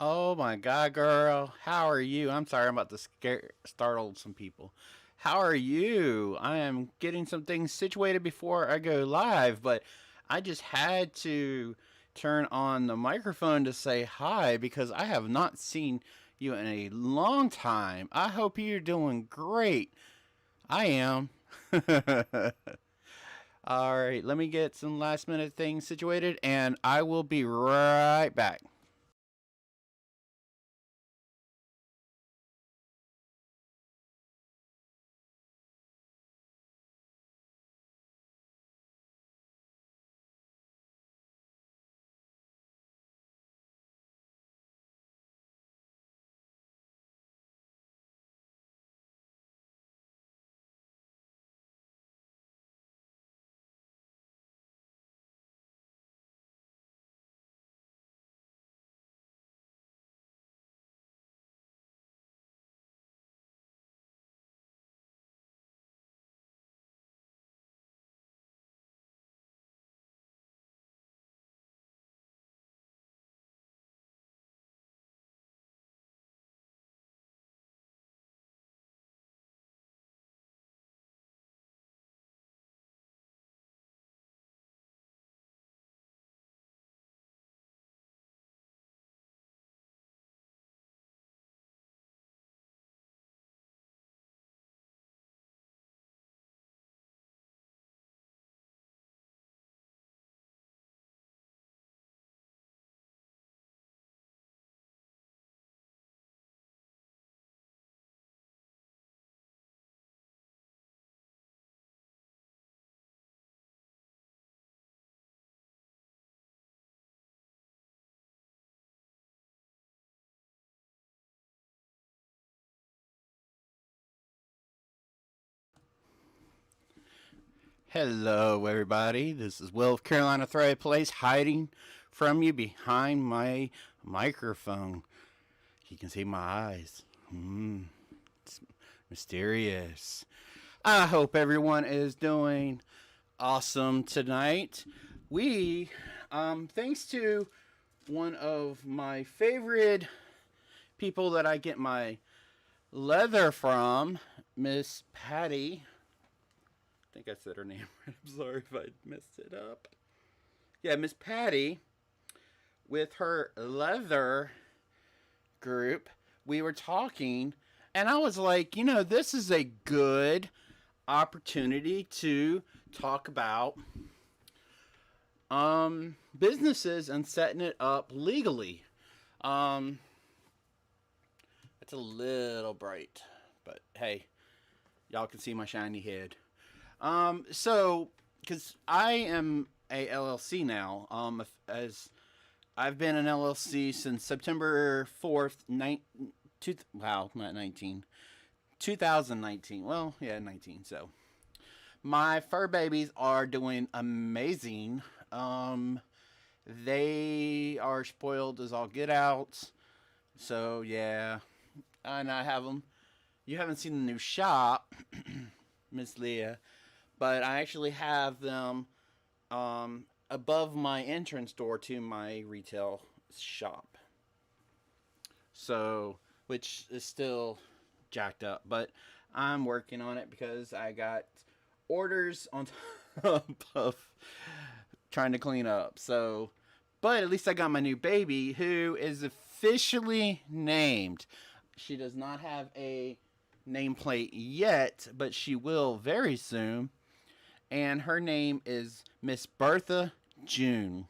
Oh my god, girl. How are you? I'm sorry, I'm about to startle some people. How are you? I am getting some things situated before I go live, but I just had to turn on the microphone to say hi because I have not seen you in a long time. I hope you're doing great. I am. All right, let me get some last minute things situated and I will be right back. Hello, everybody. This is Will of Carolina Thrive Place hiding from you behind my microphone. You can see my eyes. It's mysterious. I hope everyone is doing awesome tonight. Thanks to one of my favorite people that I get my leather from, Miss Patty. I think I said her name right. I'm sorry if I messed it up. Yeah, Miss Patty with her leather group, we were talking, and I was like, this is a good opportunity to talk about businesses and setting it up legally. Um, it's a little bright, but hey, y'all can see my shiny head. Because I am a LLC now, as I've been an LLC since September 4th, not 19, 2019. Well, yeah, 19. So my fur babies are doing amazing. They are spoiled as all get out. So yeah, and I have them. You haven't seen the new shop, Miss Leah, but I actually have them above my entrance door to my retail shop. So, which is still jacked up, but I'm working on it because I got orders on top of trying to clean up. So, but at least I got my new baby who is officially named. She does not have a nameplate yet, but she will very soon. And her name is Miss Bertha June.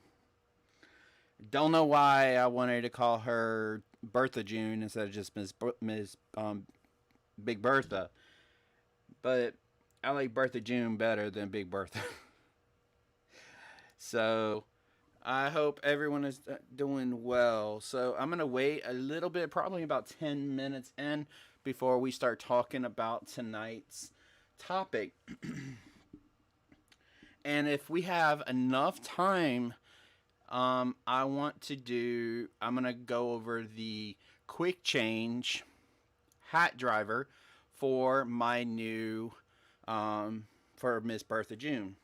Don't know why I wanted to call her Bertha June instead of just Miss Big Bertha, but I like Bertha June better than Big Bertha. So I hope everyone is doing well. So I'm gonna wait a little bit, probably about 10 minutes in, before we start talking about tonight's topic. And if we have enough time, I'm gonna go over the quick change hat driver for my new, for Miss Bertha June.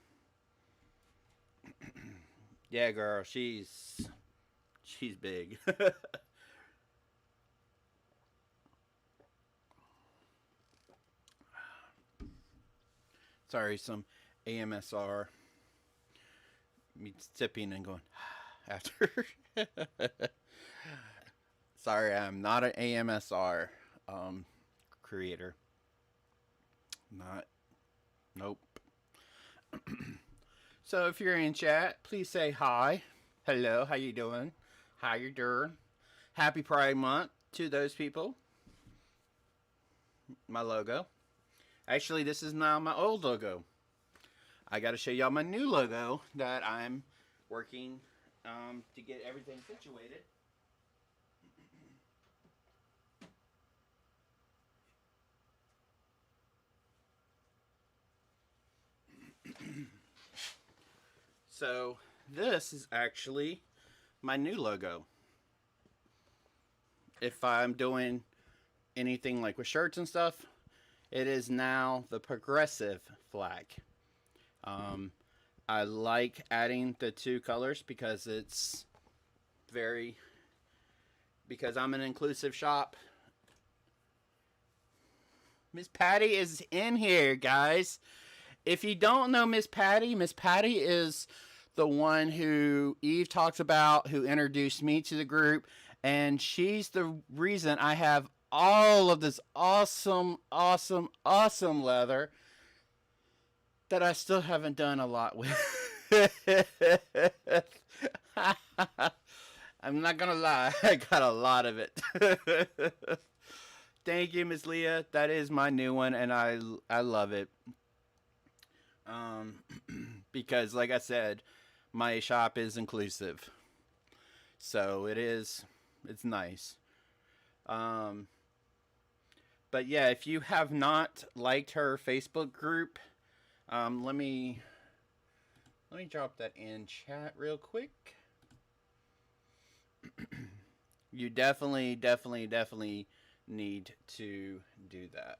Yeah, girl, she's big. Sorry, some AMSR. Me sipping and going after. Sorry, I'm not an AMSR creator. Not. Nope. So if you're in chat, please say hi. Hello, how you doing? How you doing? Happy Pride Month to those people. My logo. Actually, this is now my old logo. I got to show y'all my new logo that I'm working to get everything situated. So this is actually my new logo. If I'm doing anything like with shirts and stuff, it is now the progressive flag. I like adding the two colors because because I'm an inclusive shop. Miss Patty is in here, guys. If you don't know Miss Patty is the one who Eve talks about, who introduced me to the group, and she's the reason I have all of this awesome leather that I still haven't done a lot with. I'm not gonna lie, I got a lot of it. Thank you, Miss Leah. That is my new one, and I love it. Because, like I said, my shop is inclusive, so it's nice. But yeah, if you have not liked her Facebook group, let me drop that in chat real quick. You definitely need to do that,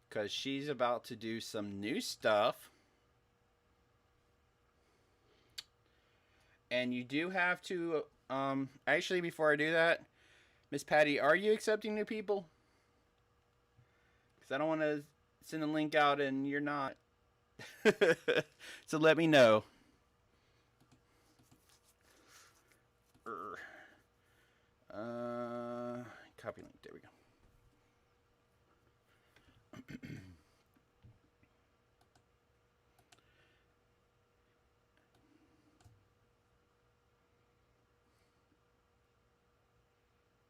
because she's about to do some new stuff. And you do have to, actually, before I do that, Miss Patty, are you accepting new people? Because I don't want to send a link out and you're not. So let me know. Copy link. There we go.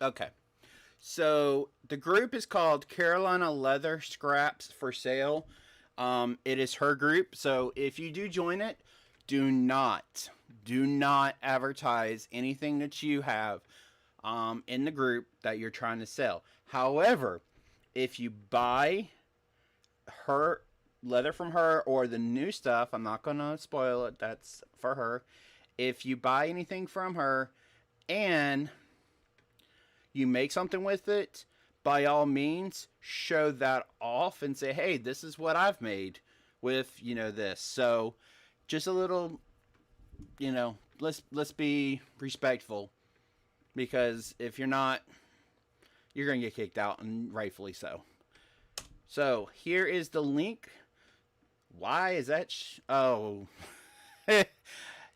Okay. So the group is called Carolina Leather Scraps for Sale. It is her group. So if you do join it, do not advertise anything that you have in the group that you're trying to sell. However, if you buy her leather from her or the new stuff, I'm not going to spoil it. That's for her. If you buy anything from her and you make something with it, by all means, show that off and say, hey, this is what I've made with, this. So just a little, let's be respectful, because if you're not, you're going to get kicked out, and rightfully so. So here is the link. Why is that? Oh,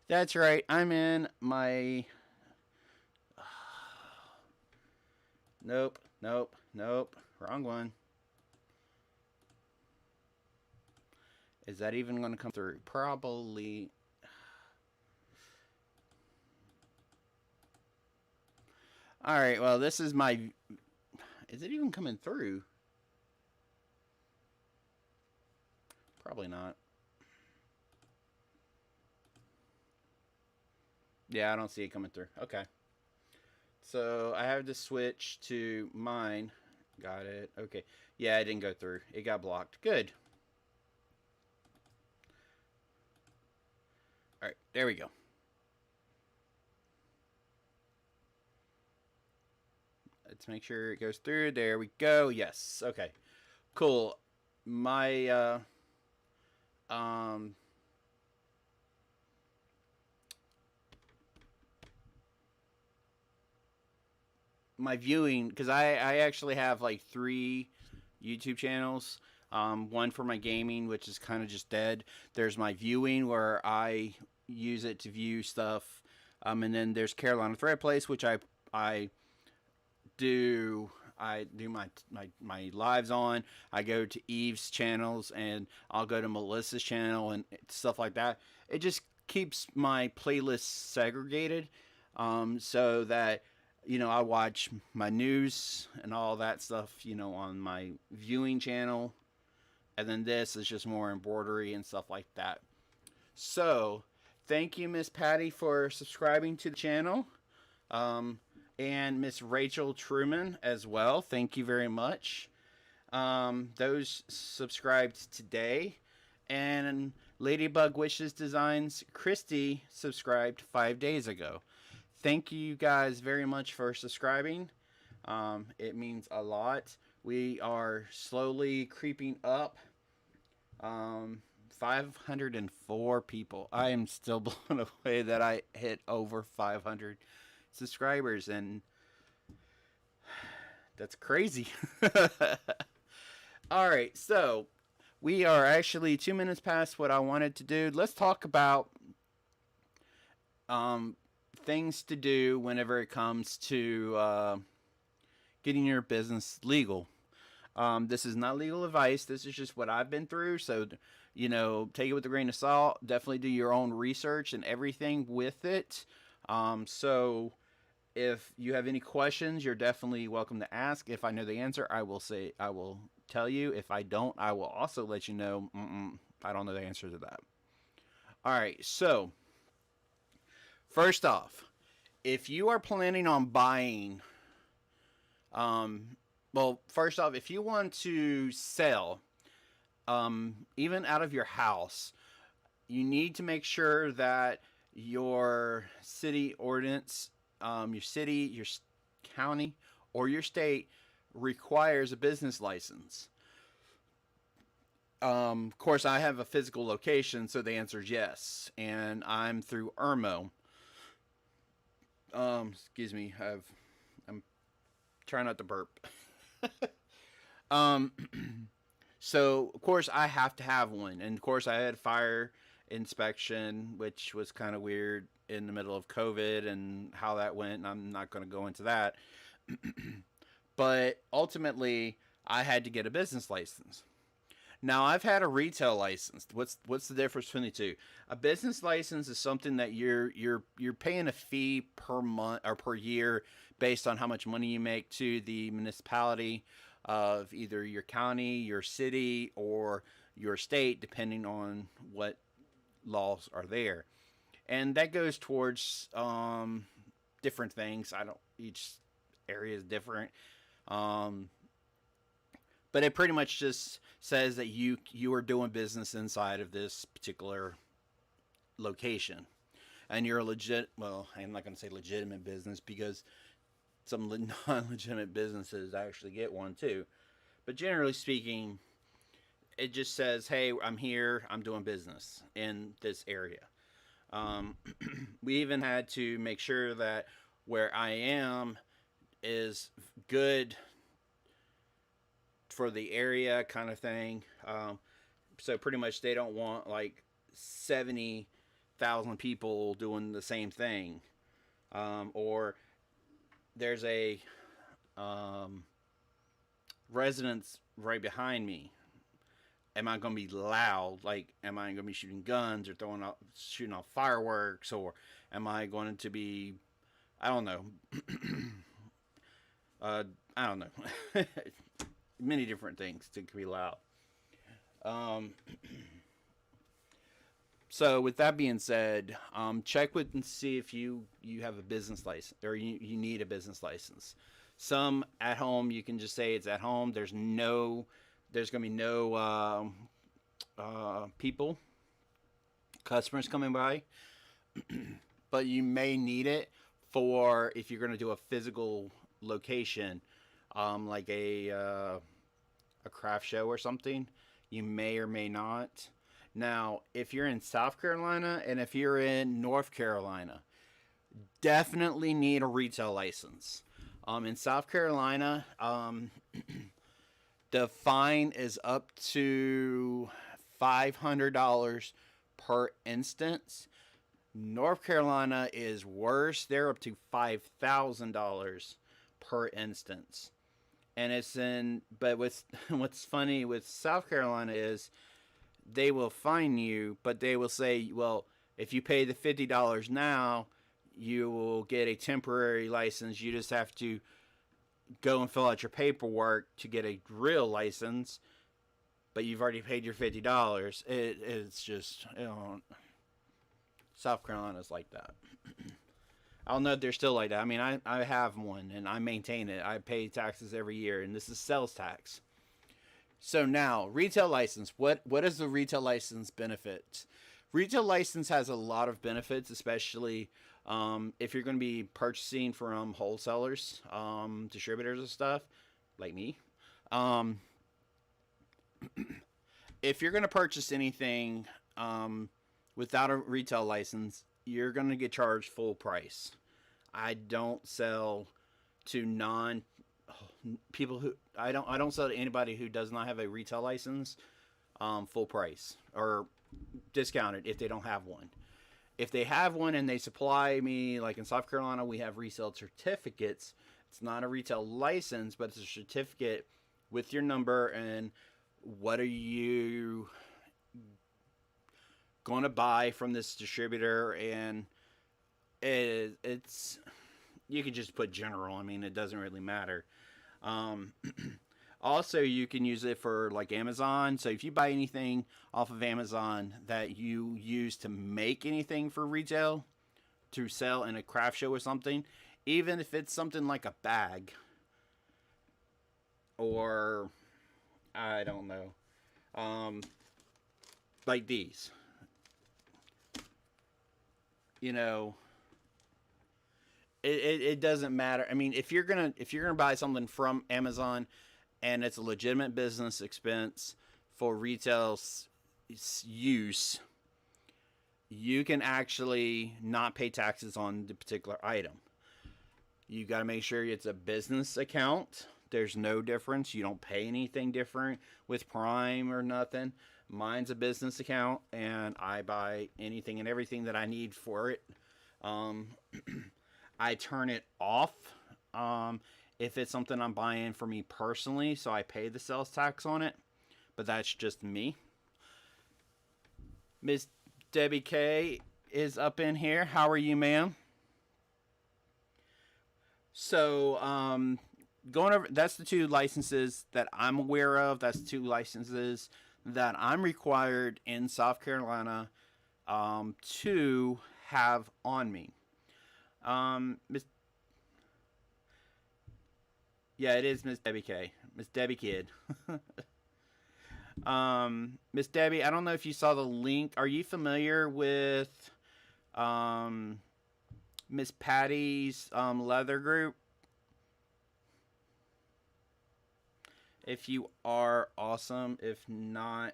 that's right. I'm in my... Nope. Wrong one. Is that even going to come through? Probably. Alright, well, this is my... Is it even coming through? Probably not. Yeah, I don't see it coming through. Okay. So I have to switch to mine. Got it. Okay. Yeah, it didn't go through. It got blocked. Good. Alright, there we go. Let's make sure it goes through. There we go. Yes. Okay. Cool. My my viewing, because I actually have like 3 YouTube channels. One for my gaming, which is kind of just dead. There's my viewing, where I use it to view stuff. And then there's Carolina Thread Place, which I do my lives on. I go to Eve's channels, and I'll go to Melissa's channel and stuff like that. It just keeps my playlists segregated, so that I watch my news and all that stuff, on my viewing channel, and then this is just more embroidery and stuff like that. So, thank you, Miss Patty, for subscribing to the channel. And Miss Rachel Truman as well. Thank you very much. Those subscribed today. And Ladybug Wishes Designs, Christy subscribed 5 days ago. Thank you guys very much for subscribing. It means a lot. We are slowly creeping up. 504 people. I am still blown away that I hit over 500 subscribers, and that's crazy. All right, so we are actually 2 minutes past what I wanted to do. Let's talk about things to do whenever it comes to getting your business legal. This is not legal advice. This is just what I've been through. So, take it with a grain of salt. Definitely do your own research and everything with it. So if you have any questions, you're definitely welcome to ask. If I know the answer, I will tell you. If I don't, I will also let you know. I don't know the answer to that. All right. So first off, if you are planning on buying, first off, if you want to sell, even out of your house, you need to make sure that your city ordinance, your city, your county, or your state requires a business license. Of course, I have a physical location, so the answer is yes, and I'm through IRMO. Excuse me, I'm trying not to burp. So of course I have to have one, and of course I had fire inspection, which was kind of weird in the middle of COVID and how that went, and I'm not going to go into that. But ultimately, I had to get a business license. Now, I've had a retail license. What's the difference between the two? A business license is something that you're paying a fee per month or per year based on how much money you make to the municipality of either your county, your city, or your state, depending on what laws are there. And that goes towards different things. Each area is different. But it pretty much just says that you are doing business inside of this particular location. And you're a I'm not going to say legitimate business, because some non-legitimate businesses actually get one too. But generally speaking, it just says, hey, I'm here, I'm doing business in this area. We even had to make sure that where I am is good for the area, kind of thing. So pretty much they don't want like 70,000 people doing the same thing. Or there's a residence right behind me. Am I going to be loud? Like, am I going to be shooting guns or shooting off fireworks? Or am I going to be, I don't know. I don't know. Many different things that can be loud. So with that being said, check with and see if you have a business license, or you need a business license. Some at home, you can just say it's at home. There's going to be no customers coming by. But you may need it for if you're going to do a physical location, like a craft show or something. You may or may not. Now, if you're in South Carolina and if you're in North Carolina, definitely need a retail license. In South Carolina, The fine is up to $500 per instance. North Carolina is worse. They're up to $5,000 per instance. And it's in, but what's funny with South Carolina is they will fine you, but they will say, well, if you pay the $50 now, you will get a temporary license. You just have to go and fill out your paperwork to get a real license, but you've already paid your $50. It's just, South Carolina's like that. I don't know if they're still like that. I mean, I have one and I maintain it. I pay taxes every year, and this is sales tax. So now, retail license. What is the retail license benefit? Retail license has a lot of benefits, especially if you're going to be purchasing from wholesalers, distributors and stuff, like me. If you're going to purchase anything without a retail license, you're going to get charged full price. I don't sell to people who I don't sell to anybody who does not have a retail license full price or discounted if they don't have one. If they have one and they supply me, like in South Carolina, we have resale certificates. It's not a retail license, but it's a certificate with your number and what are you going to buy from this distributor, and it's you can just put general. I mean, it doesn't really matter. Also, you can use it for like Amazon. So if you buy anything off of Amazon that you use to make anything for retail to sell in a craft show or something, even if it's something like a bag or I don't know, like these. It doesn't matter. I mean, if you're gonna buy something from Amazon and it's a legitimate business expense for retail use, you can actually not pay taxes on the particular item. You got to make sure it's a business account. There's no difference. You don't pay anything different with Prime or nothing. Mine's a business account, and I buy anything and everything that I need for it. I turn it off if it's something I'm buying for me personally, so I pay the sales tax on it. But that's just me. Miss Debbie K is up in here. How are you, ma'am? So, going over, that's the two licenses that I'm aware of. That's two licenses that I'm required in South Carolina to have on me. Yeah, it is Miss Debbie K. Miss Debbie Kid. Miss Debbie, I don't know if you saw the link. Are you familiar with Miss Patty's leather group? If you are, awesome. If not,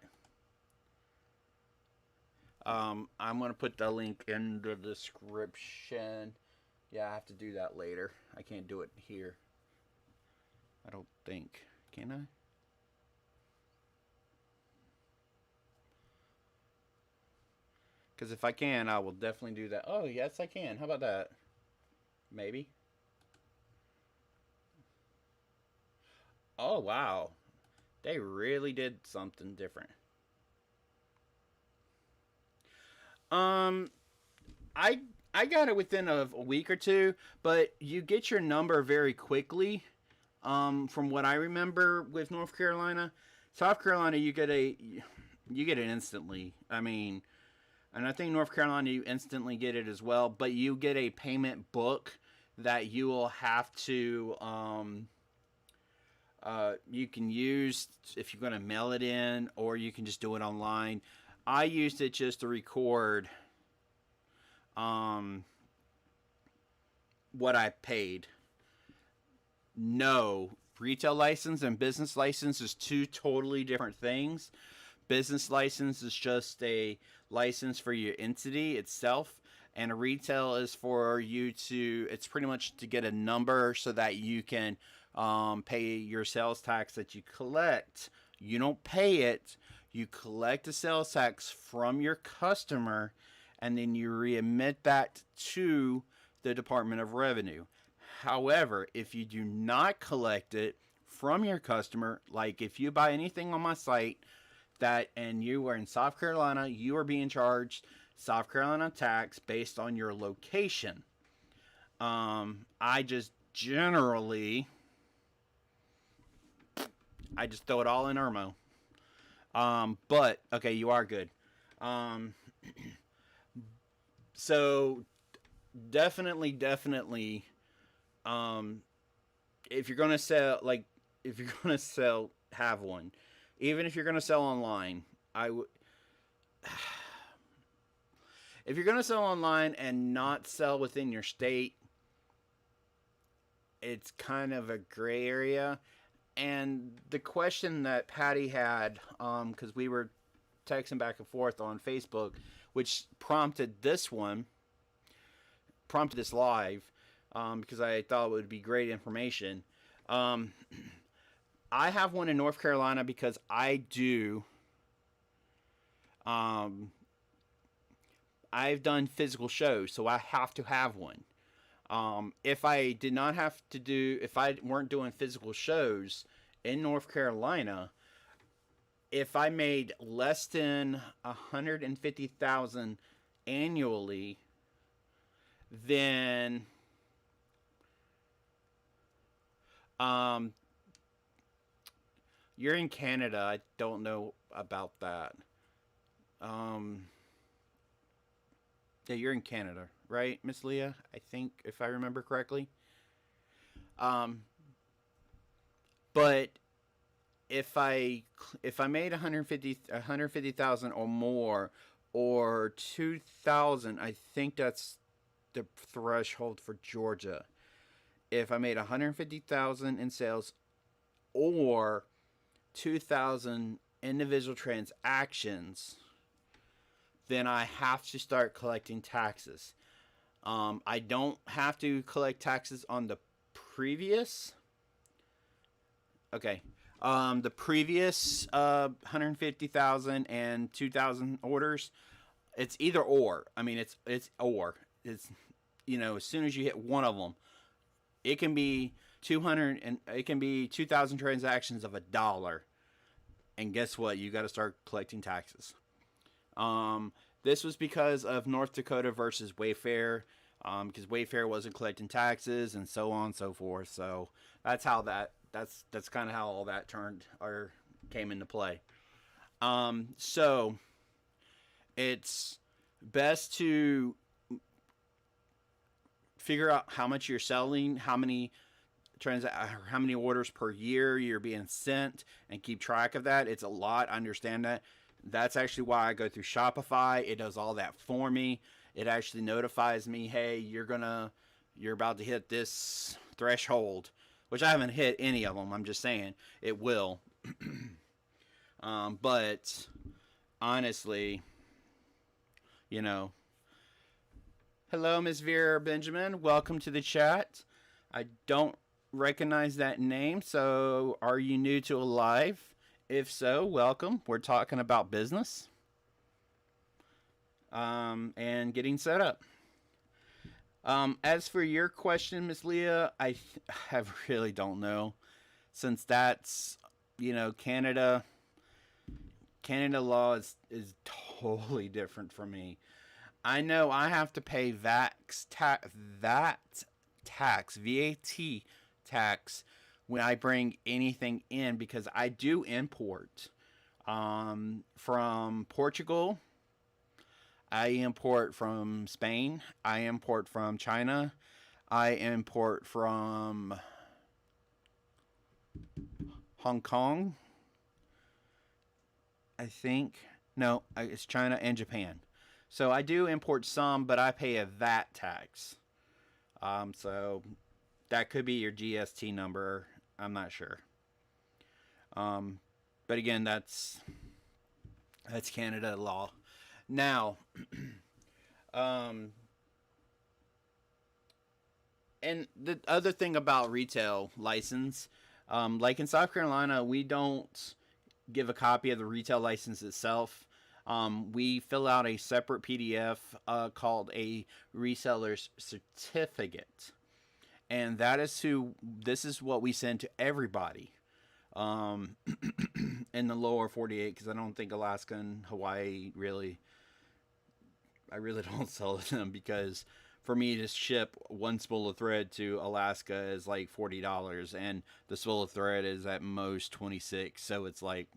I'm going to put the link in the description. Yeah, I have to do that later. I can't do it here. I don't think. Can I? Because if I can, I will definitely do that. Oh, yes, I can. How about that? Maybe. Oh, wow. They really did something different. I got it within a week or two, but you get your number very quickly. From what I remember with North Carolina, South Carolina you get it instantly. I mean, and I think North Carolina you instantly get it as well, but you get a payment book that you will have to you can use if you're going to mail it in, or you can just do it online. I used it just to record what I paid. No, retail license and business license is two totally different things. Business license is just a license for your entity itself, and a retail is for you to, it's pretty much to get a number so that you can pay your sales tax that you collect. You don't pay it. You collect the sales tax from your customer, and then you remit that to the Department of Revenue. However, if you do not collect it from your customer, like if you buy anything on my site that and you are in South Carolina, you are being charged South Carolina tax based on your location. I just generally throw it all in Irmo. But okay, you are good. So definitely, if you're gonna sell, have one. Even if you're gonna sell online, I would. If you're gonna sell online and not sell within your state, it's kind of a gray area. And the question that Patty had, because we were texting back and forth on Facebook, which prompted this live, because I thought it would be great information. I have one in North Carolina because I do. I've done physical shows, so I have to have one. If I did not have to if I weren't doing physical shows in North Carolina, if I made less than 150,000 annually, then you're in Canada. I don't know about that. Yeah, you're in Canada, right, Miss Leah? I think, if I remember correctly. But if I made 150,000 or more, or 2,000, I think that's the threshold for Georgia. If I made 150,000 in sales or 2,000 individual transactions, then I have to start collecting taxes. I don't have to collect taxes on the previous. Okay. The previous 150,000 and 2,000 orders, it's either or. I mean, it's or. It's, as soon as you hit one of them, it can be 200 and it can be 2,000 transactions of $1. And guess what? You got to start collecting taxes. This was because of North Dakota versus Wayfair, because Wayfair wasn't collecting taxes and so on and so forth. So that's how that's kind of how all that came into play. So it's best to figure out how much you're selling, how many orders per year you're being sent, and keep track of that. It's a lot. I understand that. That's actually why I go through Shopify. It does all that for me. It actually notifies me, hey, you're about to hit this threshold, which I haven't hit any of them. I'm just saying it will. But honestly, hello, Miss Vera Benjamin. Welcome to the chat. I don't recognize that name, so are you new to a live? If so, welcome. We're talking about business and getting set up. As for your question, Miss Leah, I really don't know, since that's Canada law is totally different from me. I know I have to pay VAT tax when I bring anything in, because I do import from Portugal. I import from Spain. I import from China. I import from Hong Kong, I think. No, it's China and Japan. So I do import some, but I pay a VAT tax. So that could be your GST number. I'm not sure. But again, that's Canada law. Now, And the other thing about retail license, like in South Carolina, we don't give a copy of the retail license itself. We fill out a separate PDF called a reseller's certificate, and that is who. This is what we send to everybody um, in the lower 48, because I don't think Alaska and Hawaii really. I really don't sell them, because for me to ship one spool of thread to Alaska is like $40, and the spool of thread is at most 26. So it's like,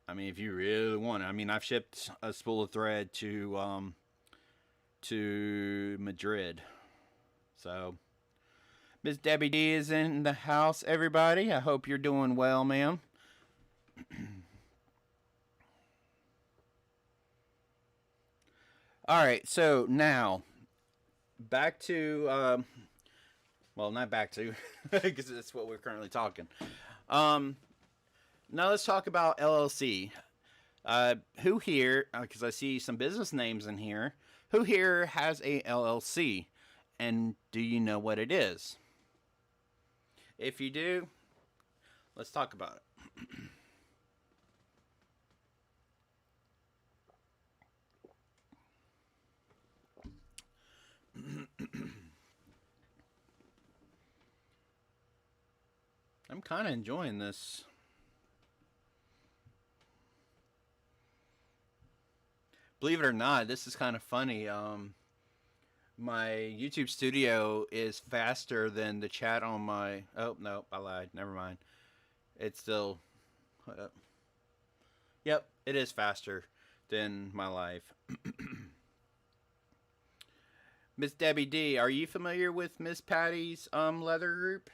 I mean, if you really want it, I mean, I've shipped a spool of thread to Madrid. So Miss Debbie D is in the house. Everybody, I hope you're doing well, ma'am. All right, so now back to well, not back to, because that's what we're currently talking. Um, Now let's talk about LLC. Who here? Because I see some business names in here. Who here has a LLC, and do you know what it is? If you do, let's talk about it. I'm kind of enjoying this. Believe it or not, this is kind of funny. My YouTube studio is faster than the chat on my. Oh no, I lied. Never mind. It's still. Yep, it is faster than my life. Miss Debbie D, are you familiar with Miss Patty's leather group?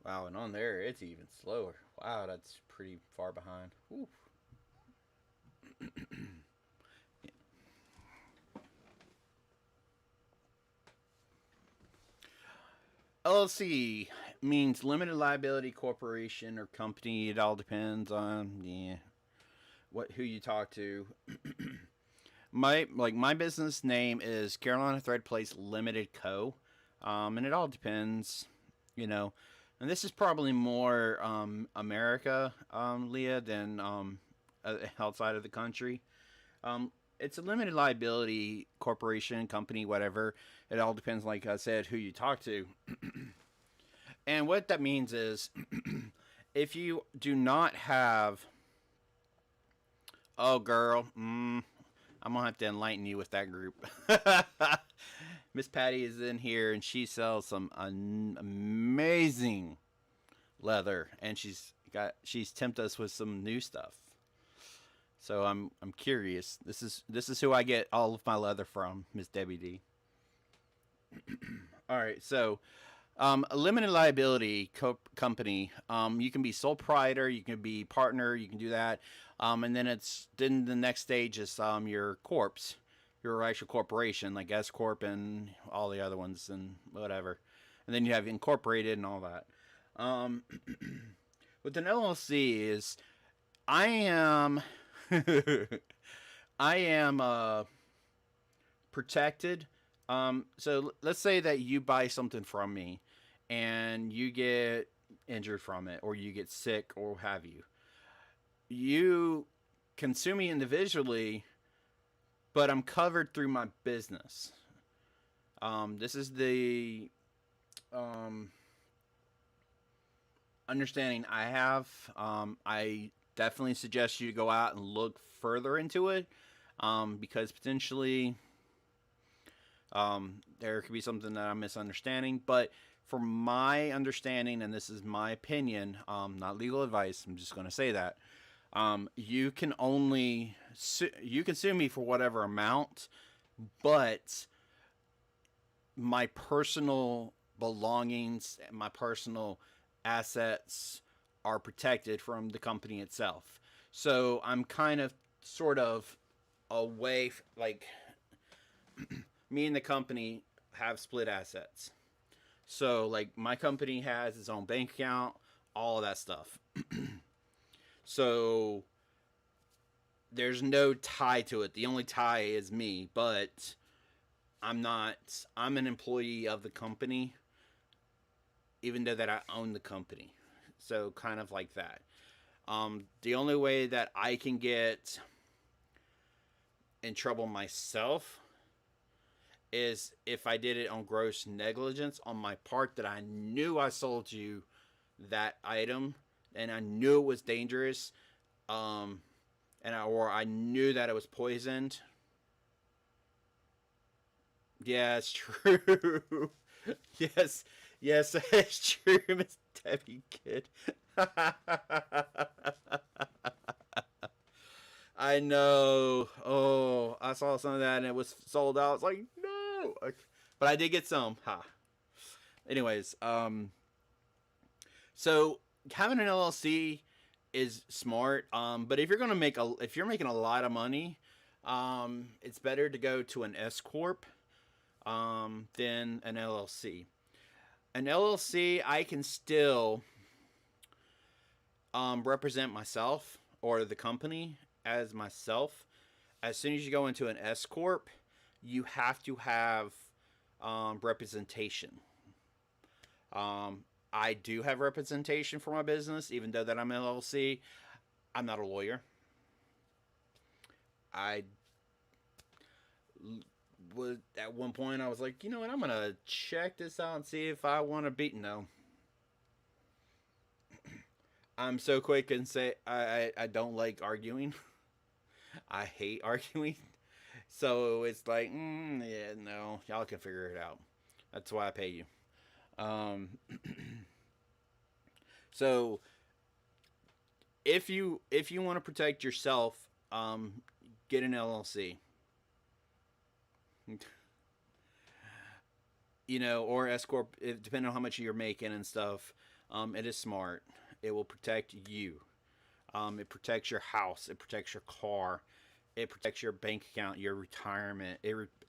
Wow, and on there it's even slower. Wow, that's pretty far behind. Ooh. LLC means limited liability corporation or company. It all depends on what who you talk to. My business name is Carolina Thread Place Limited Co. And it all depends, you know. And this is probably more America, Leah, than outside of the country. It's a limited liability corporation, company, whatever. It all depends, like I said, who you talk to. And what that means is if you do not have. Oh, girl. I'm going to have to enlighten you with that group. Miss Patty is in here, and she sells some amazing leather, and she's tempted us with some new stuff. So I'm curious. This is who I get all of my leather from, Miss Debbie D. All right, so a limited liability company. You can be sole proprietor, you can be partner, you can do that, and then the next stage is your corpse, your actual corporation, like S corp and all the other ones and whatever, and then you have incorporated and all that. Um, with an LLC is I am I am protected. So let's say that you buy something from me and you get injured from it, or you get sick, or have you. You can sue me individually, but I'm covered through my business. This is the um, understanding I have. I definitely suggest you go out and look further into it, because potentially there could be something that I'm misunderstanding. But from my understanding, and this is my opinion, not legal advice, I'm just going to say that you can only you can sue me for whatever amount, but my personal belongings, my personal assets are protected from the company itself. So I'm kind of sort of away, like me and the company have split assets. So like my company has its own bank account, all of that stuff. So there's no tie to it. The only tie is me, but I'm not. I'm an employee of the company, even though that I own the company. So kind of like that. The only way that I can get in trouble myself is if I did it on gross negligence on my part, that I knew I sold you that item and I knew it was dangerous, um, or I knew that it was poisoned. Yeah, it's true. Yes, yes, it's true, Miss Debbie Kid. I know. Oh, I saw some of that and it was sold out. It's like no, but I did get some. Ha. Anyways, so having an LLC is smart. But if you're making a lot of money, it's better to go to an S corp, than an LLC. An LLC, I can still represent myself or the company as myself. As soon as you go into an S corp, you have to have representation. I do have representation for my business, even though that I'm an LLC. I'm not a lawyer. I was at one point I was like, you know what, I'm gonna check this out and see if I want to beat. No, I'm so quick and say I don't like arguing. I hate arguing. So it's like, yeah, no, y'all can figure it out. That's why I pay you. Um, so if you want to protect yourself, get an LLC. Or S corp, depending on how much you're making and stuff. It is smart. It will protect you. It protects your house. It protects your car. It protects your bank account, your retirement.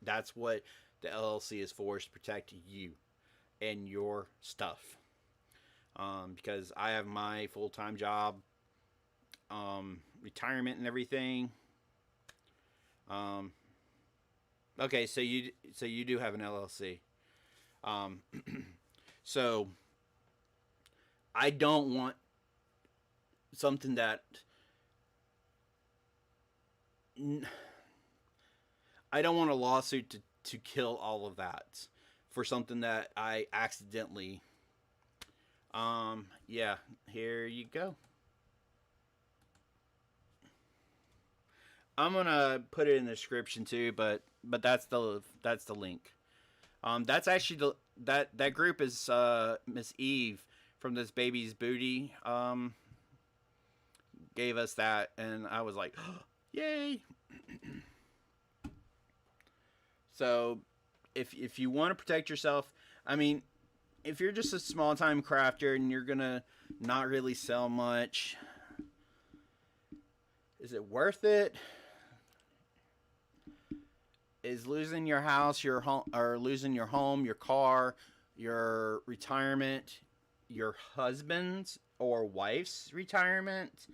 That's what the LLC is for, is to protect you and your stuff. Because I have my full time job, retirement and everything. Um, okay, so you do have an LLC. Um, so I don't want something that I don't want a lawsuit to kill all of that for something that I accidentally. Yeah, here you go. I'm gonna put it in the description too, but that's the link. That's actually that group is Miss Eve from This Baby's Booty. Gave us that, and I was like, yay! So, if you want to protect yourself, I mean, if you're just a small time crafter and you're gonna not really sell much, is it worth it? Is losing your house, your home, or losing your home, your car, your retirement, your husband's or wife's retirement,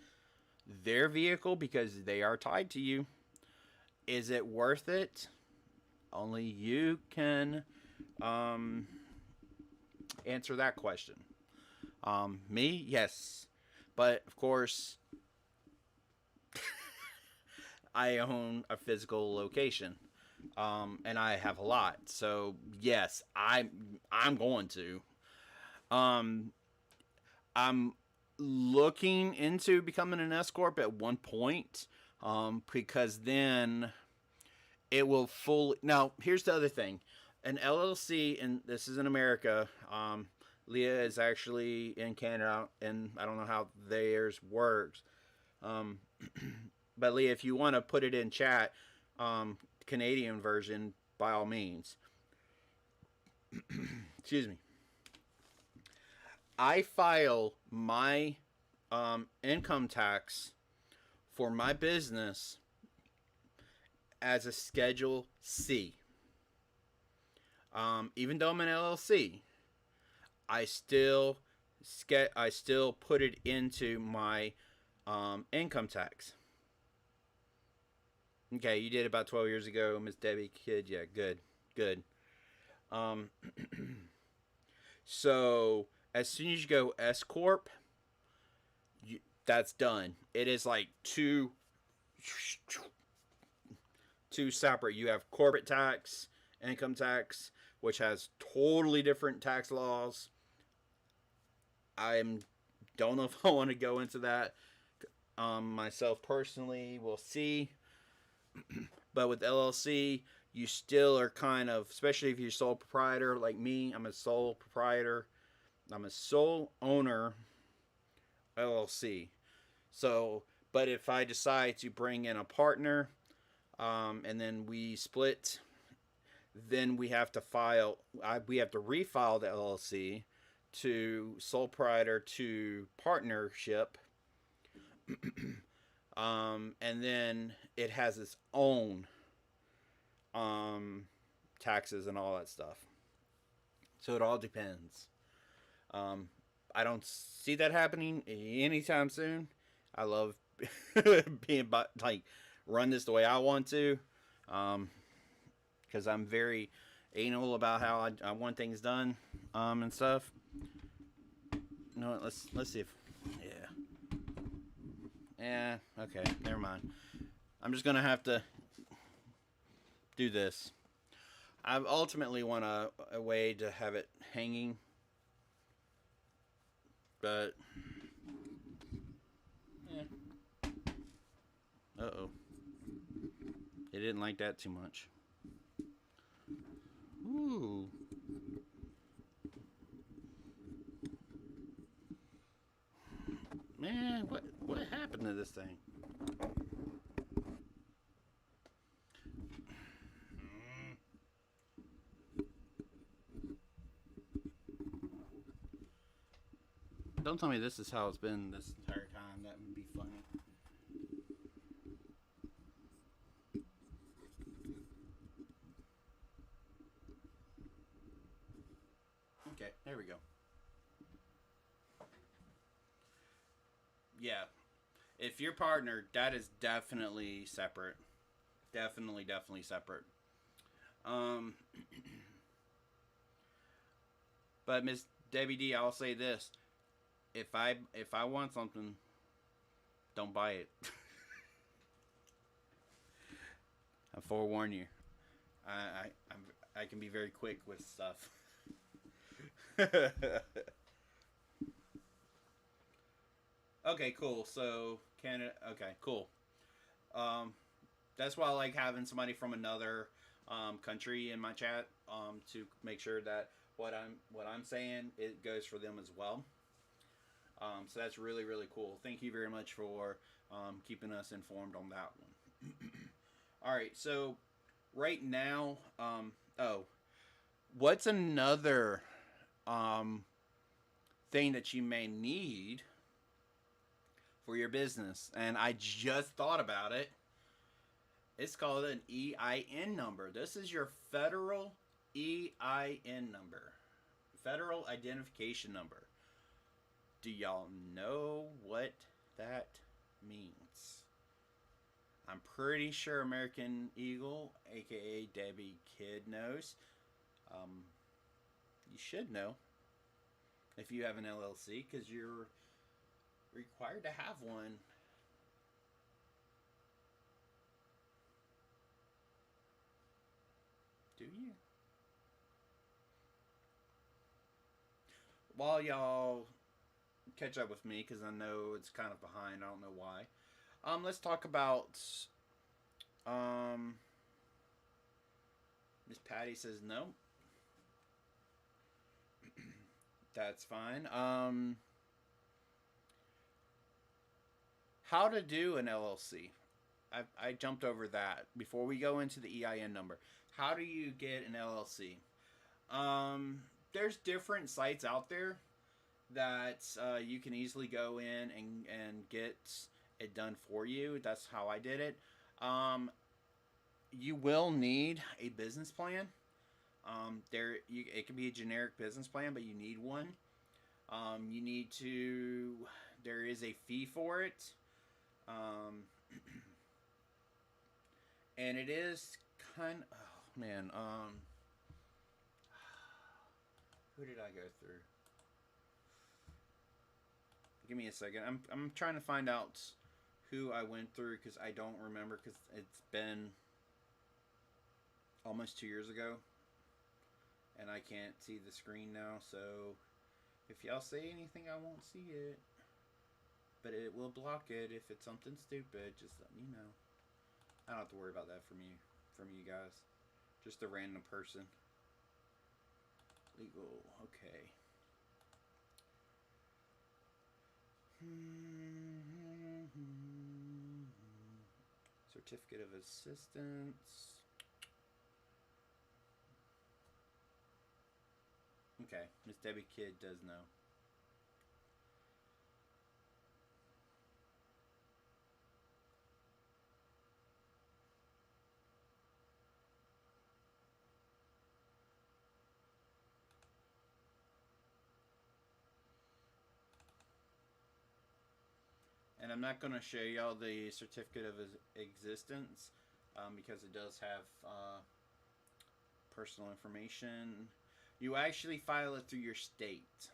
their vehicle, because they are tied to you? Is it worth it? Only you can answer that question. Me, yes, but of course, I own a physical location, and I have a lot. So yes, I'm going to. Um, I'm looking into becoming an S corp at one point, because then it will fully. Now, here's the other thing: an LLC, and this is in America. Leah is actually in Canada, and I don't know how theirs works. Um, but Leah, if you want to put it in chat, Canadian version, by all means. Excuse me. I file my income tax for my business as a Schedule C. Even though I'm an LLC, I still put it into my income tax. Okay, you did about 12 years ago, Miss Debbie Kid. Yeah, good. Good. Um, so as soon as you go S corp, that's done. It is like two separate. You have corporate tax, income tax, which has totally different tax laws. I don't know if I want to go into that myself personally. We'll see. But with LLC, you still are kind of, especially if you're sole proprietor like me. I'm a sole proprietor. I'm a sole owner LLC. So, but if I decide to bring in a partner, and then we split, then we have to we have to refile the LLC to sole proprietor to partnership. And then it has its own taxes and all that stuff. So it all depends. I don't see that happening anytime soon. I love being like run this the way I want to, because I'm very anal about how I want things done, and stuff. You know what? Let's see if okay, never mind. I'm just gonna have to do this. I ultimately want a way to have it hanging, but uh-oh. They didn't like that too much. Ooh. Man, what happened to this thing? Don't tell me this is how it's been this entire time. That would be funny. Okay, there we go. Yeah. If your partner, that is definitely separate. Definitely separate. Um, but Miss Debbie D, I'll say this: if I want something, don't buy it. I forewarn you. I can be very quick with stuff. Okay, cool. So Canada. Okay, cool. Um, that's why I like having somebody from another country in my chat, to make sure that what I'm saying it goes for them as well. So that's really cool. Thank you very much for keeping us informed on that one. All right, so right now, oh, what's another um, thing that you may need for your business? And I just thought about it. It's called an EIN number. This is your federal EIN number, federal identification number. Do y'all know what that means? I'm pretty sure American Eagle, aka Debbie Kidd, knows. Um, you should know if you have an LLC, because you're required to have one. Do you? While y'all catch up with me, because I know it's kind of behind. I don't know why. Let's talk about. Um, Miss Patty says no. That's fine. How to do an LLC? I jumped over that before we go into the EIN number. How do you get an LLC? There's different sites out there that you can easily go in and get it done for you. That's how I did it. You will need a business plan. It can be a generic business plan, but you need one. You need to. There is a fee for it, and it is kind. Oh man. Who did I go through? Give me a second. I'm trying to find out who I went through because I don't remember because it's been almost 2 years ago, and I can't see the screen now. So if y'all say anything, I won't see it, but it will block it if it's something stupid. Just let me know. I don't have to worry about that from you guys. Just a random person. Legal. Okay. Certificate of assistance. Okay, Miss Debbie Kidd does know. And I'm not going to show y'all the certificate of existence because it does have personal information. You actually file it through your state.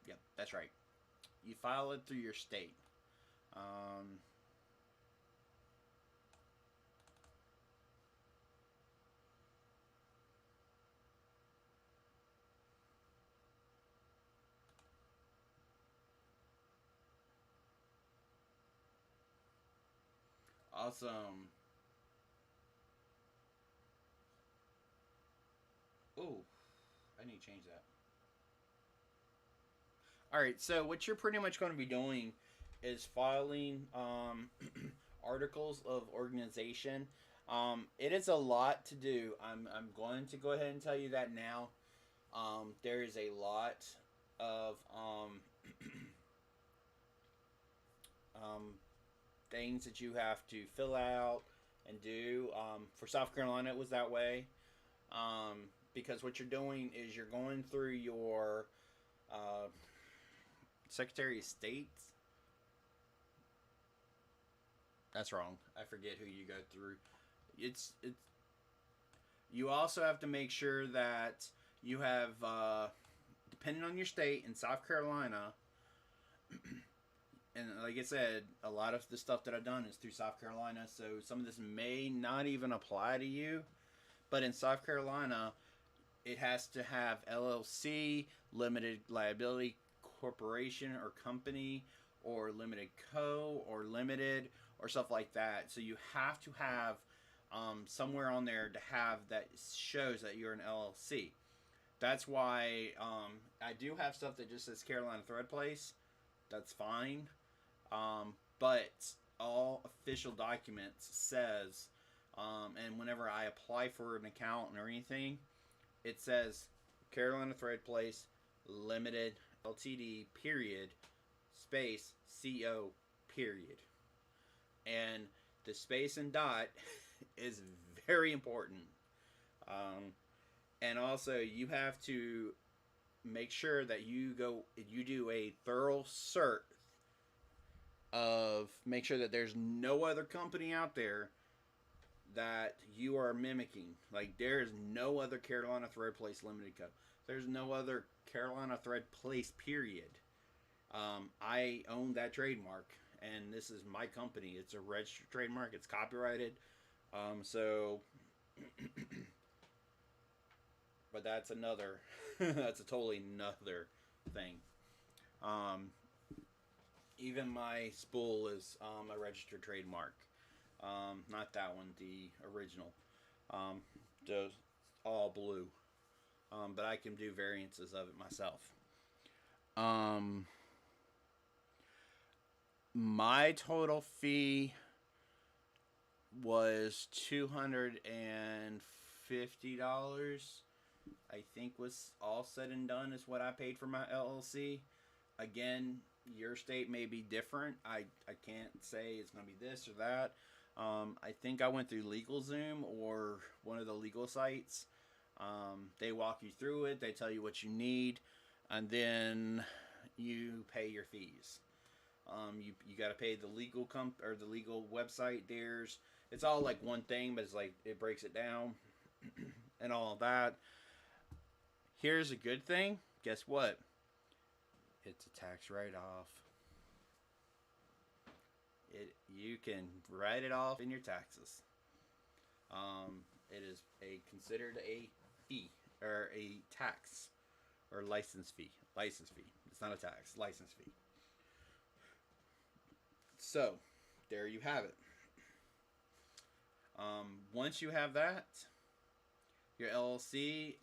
Yep, that's right. You file it through your state. Awesome. Oh, I need to change that. All right, so what you're pretty much going to be doing is filing articles of organization. It is a lot to do. I'm going to go ahead and tell you that now. There is a lot of um, things that you have to fill out and do. For South Carolina, it was that way. Because what you're doing is you're going through your Secretary of State. That's wrong. I forget who you go through. It's You also have to make sure that you have, depending on your state, in South Carolina, and like I said, a lot of the stuff that I've done is through South Carolina, so some of this may not even apply to you. But in South Carolina, it has to have LLC, limited liability corporation or company, or limited co, or limited, or stuff like that. So you have to have somewhere on there to have that shows that you're an LLC. That's why I do have stuff that just says Carolina Thread Place. That's fine. But all official documents says, and whenever I apply for an account or anything, it says Carolina Thread Place Limited Ltd. Period space CO period. And the space and dot is very important. And also, you have to make sure that you do a thorough search of make sure that there's no other company out there that you are mimicking. Like, there's no other Carolina Thread Place Limited Co. There's no other Carolina Thread Place period. I own that trademark, and this is my company. It's a registered trademark. It's copyrighted. So, but that's another. That's a totally another thing. Even my spool is a registered trademark. Not that one, the original. Just all blue. But I can do variances of it myself. My total fee was $250. I think was all said and done is what I paid for my LLC. Again, your state may be different. I can't say it's going to be this or that. I think I went through LegalZoom or one of the legal sites. They walk you through it. They tell you what you need, and then you pay your fees. You got to pay the legal or the legal website. It's all like one thing, but it's like it breaks it down and all of that. Here's a good thing. Guess what? It's a tax write-off. You can write it off in your taxes. It is considered a fee or a tax or license fee. License fee. It's not a tax. License fee. So, there you have it. Once you have that, your LLC,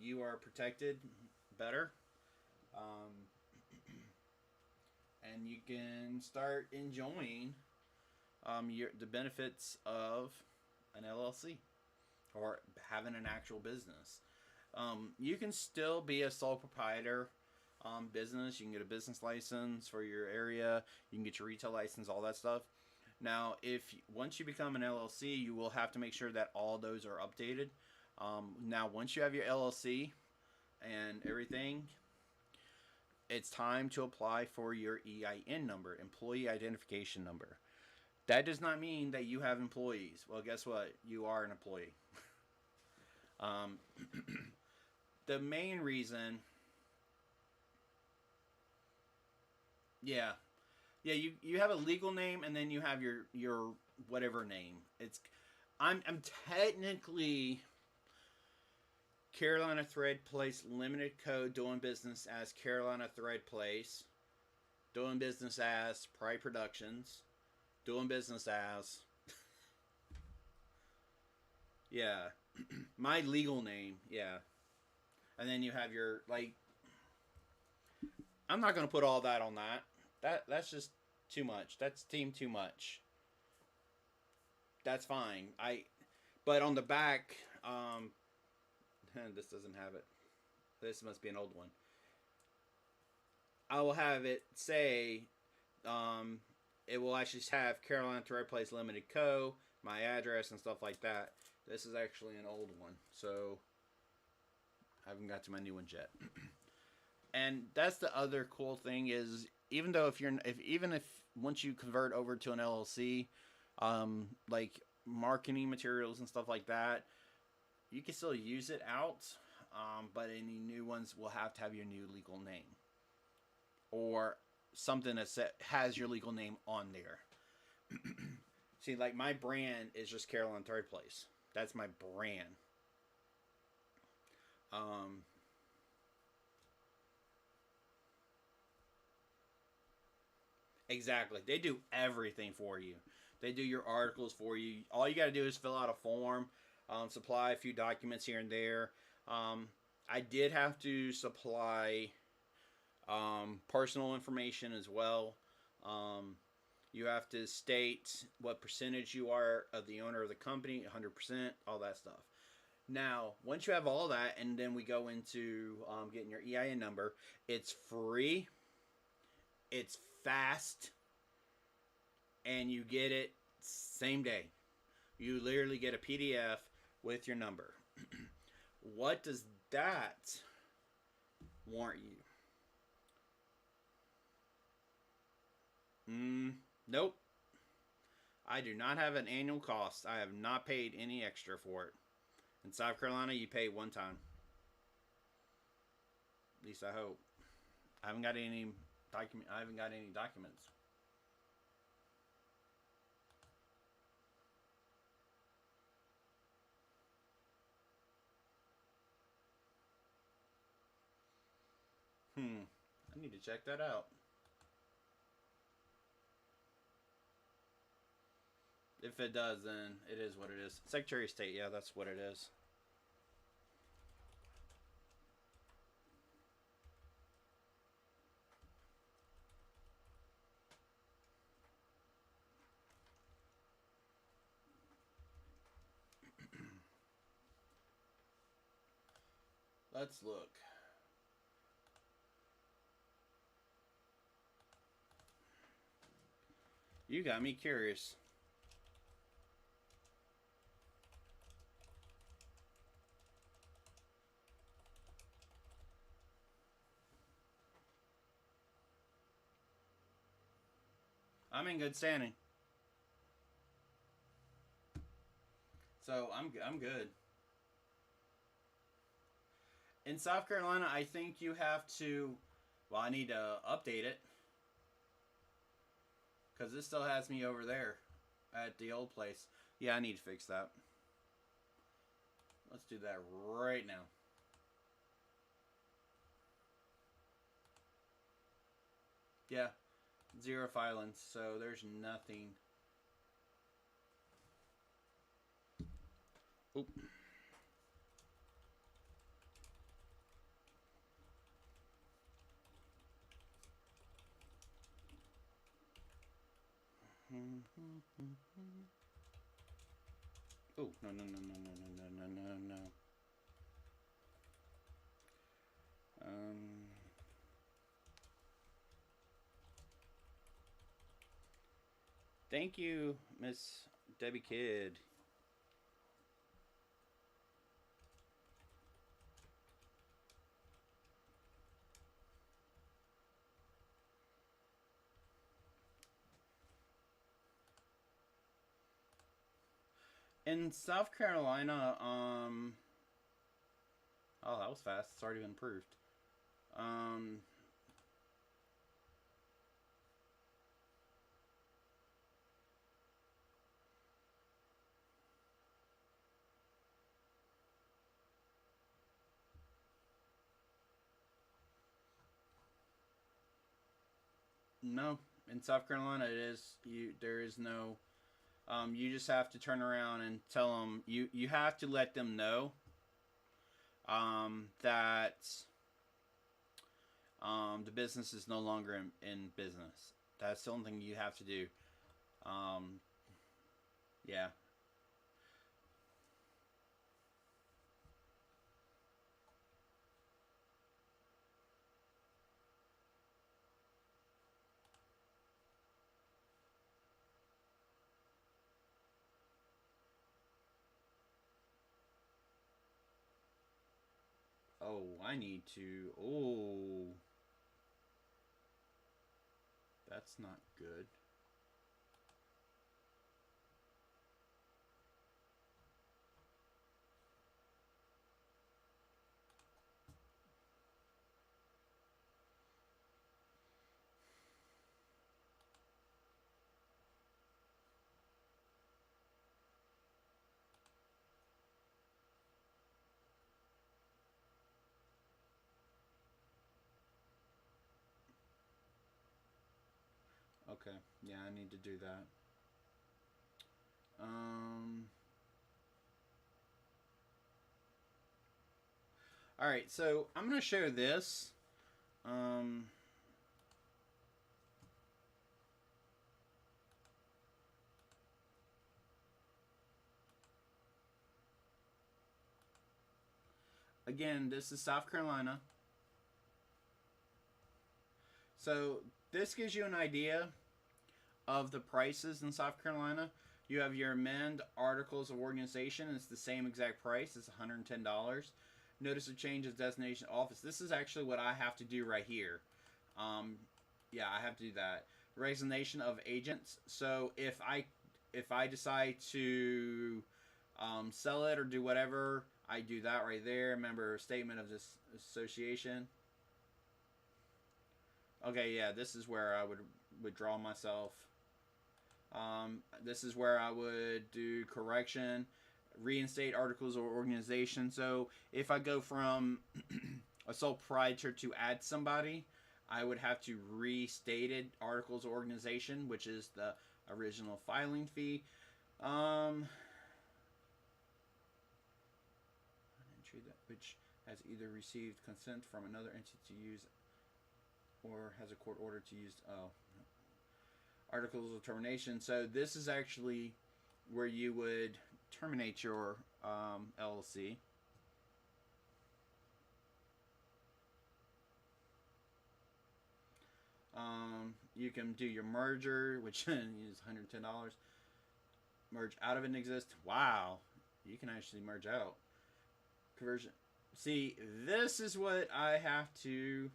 you are protected better. And you can start enjoying the benefits of an LLC or having an actual business. You can still be a sole proprietor business. You can get a business license for your area. You can get your retail license, all that stuff. Now, once you become an LLC, you will have to make sure that all those are updated. Now, once you have your LLC and everything, it's time to apply for your EIN number, Employee Identification Number. That does not mean that you have employees. Well, guess what? You are an employee. The main reason, yeah, you have a legal name and then you have your whatever name. I'm technically Carolina Thread Place Limited Co. doing business as Carolina Thread Place, doing business as Pride Productions, doing business as yeah, my legal name, yeah. And then you have your I'm not gonna put all that on that. That's just too much. That's too much. That's fine. But on the back, this doesn't have it. This must be an old one. I will have it say, it will actually have Carolina Thread Place Limited Co., my address and stuff like that. This is actually an old one, so I haven't got to my new ones yet. And that's the other cool thing is, even if once you convert over to an LLC, like marketing materials and stuff like that, you can still use it out, but any new ones will have to have your new legal name or something that has your legal name on there. See, like my brand is just Carolina Thread Place. That's my brand. Exactly. They do everything for you. They do your articles for you. All you got to do is fill out a form, supply a few documents here and there. I did have to supply personal information as well. You have to state what percentage you are of the owner of the company, 100%, all that stuff. Now, once you have all that, and then we go into getting your EIN number, it's free, it's fast, and you get it same day. You literally get a PDF with your number. What does that warrant you? Nope. I do not have an annual cost. I have not paid any extra for it. In South Carolina, you pay one time. At least I hope. I haven't got any documents. I need to check that out. If it does, then it is what it is. Secretary of State, yeah, that's what it is. Let's look. You got me curious. I'm in good standing. So I'm good. In South Carolina, I think you have to. Well, I need to update it because this still has me over there at the old place. Yeah, I need to fix that. Let's do that right now. Yeah, 0 filings, so there's nothing. Oop. Oh, no, no, no, no, no, no, no, no, no, no. Thank you, Miss Debbie Kidd. In South Carolina, oh, that was fast. It's already been approved. Um, no, in South Carolina, it is you. There is no. You just have to turn around and tell them. You have to let them know. That the business is no longer in business. That's the only thing you have to do. Um, yeah. Oh, I need to. Oh, that's not good. Okay. Yeah, I need to do that. Um. All right. So I'm gonna show this. Um. Again, this is South Carolina. So this gives you an idea of the prices in South Carolina. You have your amend articles of organization. It's the same exact price. It's $110. Notice of change of destination office. This is actually what I have to do right here. Um, yeah, I have to do that. Resignation of agents. So if I decide to sell it or do whatever, I do that right there. Remember, statement of this association. Okay, yeah, this is where I would withdraw myself. This is where I would do correction, reinstate articles of organization. So if I go from a sole proprietor to add somebody, I would have to restated articles of organization, which is the original filing fee. Entry that which has either received consent from another entity to use or has a court order to use. Oh, articles of termination. So this is actually where you would terminate your LLC. You can do your merger, which is $110. Merge out of an exist. Wow, you can actually merge out. Conversion. See, this is what I have to.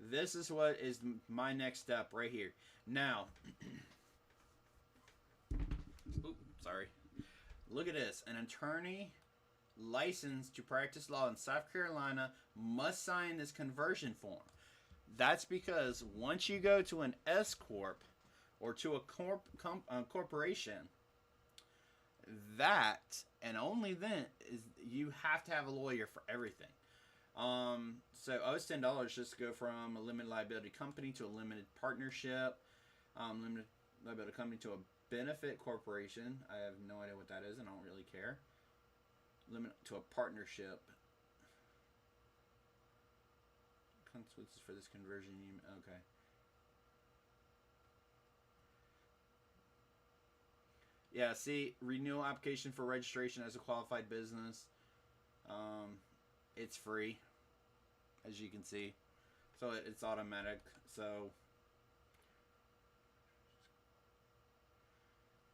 This is what is my next step right here. Now, oops, sorry. Look at this. An attorney licensed to practice law in South Carolina must sign this conversion form. That's because once you go to an S corp or to a corporation, that and only then is you have to have a lawyer for everything. So I was $10 just to go from a limited liability company to a limited partnership, limited liability company to a benefit corporation. I have no idea what that is, and I don't really care. Limit to a partnership. Consequences for this conversion. Okay. Yeah, see, renewal application for registration as a qualified business. Um, it's free, as you can see. So it's automatic. So,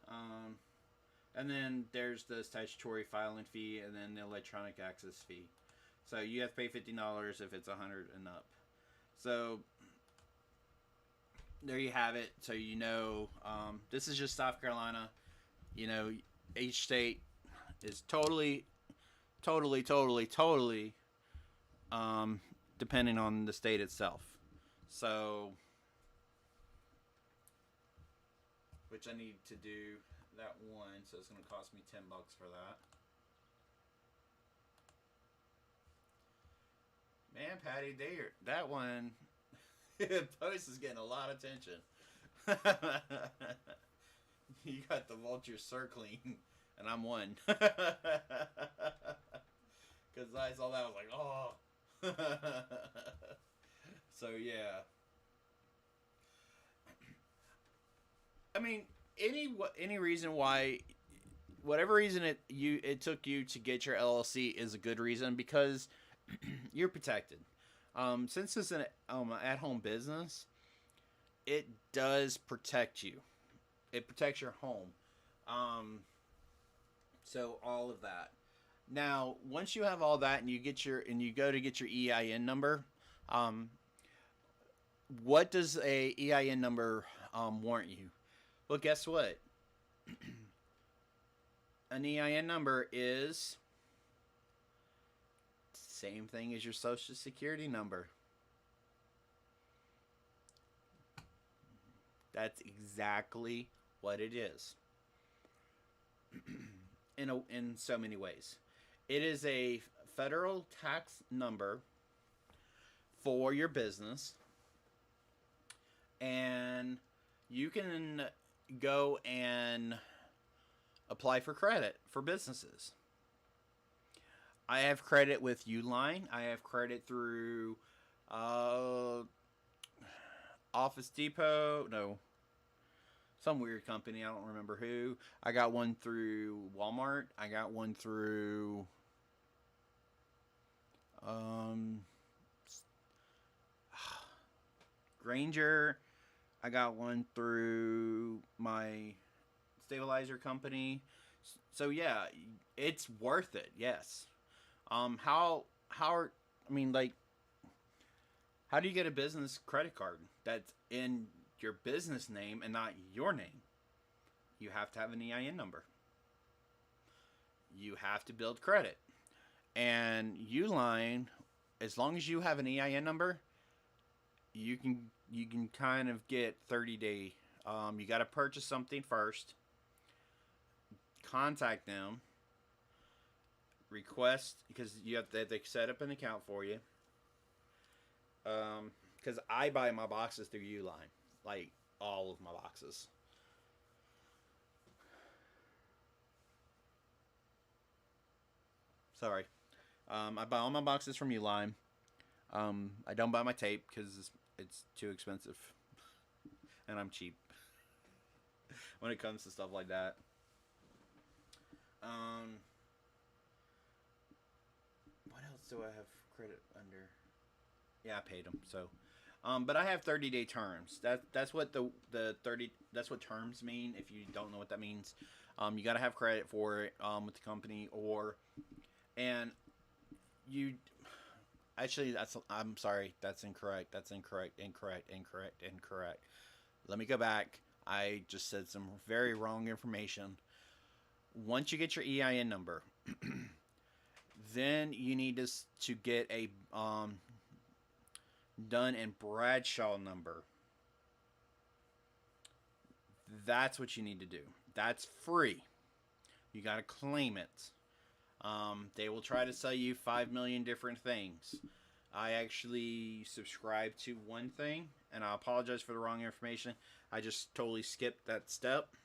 um, and then there's the statutory filing fee and then the electronic access fee. So you have to pay $50 if it's 100 and up. So there you have it. So you know, this is just South Carolina. You know, each state is totally depending on the state itself. So, which I need to do that one, so it's going to cost me $10 for that. Man, Patty, that one post is getting a lot of attention. You got the vultures circling, and I'm one. Because I saw that, I was like, oh. So yeah. I mean, any reason why, whatever reason it took you to get your LLC is a good reason because you're protected. Since it's an at home business, it does protect you. It protects your home. So all of that. Now, once you have all that and you go to get your EIN number, what does a EIN number warrant you? Well, guess what? An EIN number is same thing as your social security number. That's exactly what it is. In so many ways. It is a federal tax number for your business, and you can go and apply for credit for businesses. I have credit with Uline. I have credit through Office Depot. No, some weird company. I don't remember who. I got one through Walmart. I got one through Granger. I got one through my stabilizer company. So yeah, it's worth it. Yes. I mean, like, how do you get a business credit card that's in your business name and not your name? You have to have an EIN number. You have to build credit. And Uline, as long as you have an EIN number, you can kind of get 30-day. You got to purchase something first. Contact them. Request, because you have to, they set up an account for you. Because I buy my boxes through Uline, like all of my boxes. Sorry, I buy all my boxes from Uline. I don't buy my tape because it's too expensive, and I'm cheap when it comes to stuff like that. What else do I have credit under? Yeah, I paid them. So, but I have 30-day terms. That's what the 30. That's what terms mean. If you don't know what that means, you got to have credit for it with the company and you. Actually, I'm sorry. That's incorrect. That's incorrect. Incorrect. Let me go back. I just said some very wrong information. Once you get your EIN number, Then you need to get a Dun and Bradshaw number. That's what you need to do. That's free. You got to claim it. They will try to sell you 5 million different things. I actually subscribe to one thing, and I apologize for the wrong information. I just totally skipped that step.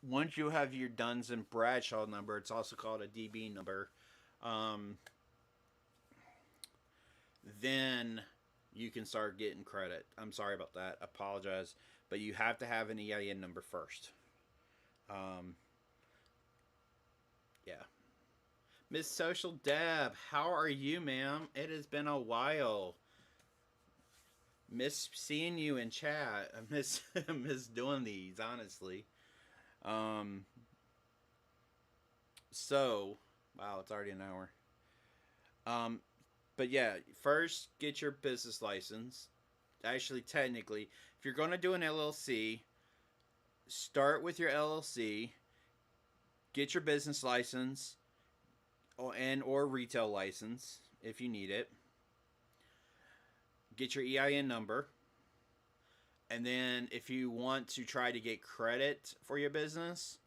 Once you have your Duns and Bradshaw number, it's also called a DB number. Then you can start getting credit. I'm sorry about that. I apologize, but you have to have an EIN number first. Yeah. Miss Social Deb, how are you, ma'am? It has been a while. Miss seeing you in chat. I miss doing these, honestly. So, wow, it's already an hour. But yeah, first get your business license. Actually, technically, if you're going to do an LLC, start with your LLC, get your business license, or retail license if you need it. Get your EIN number. And then if you want to try to get credit for your business,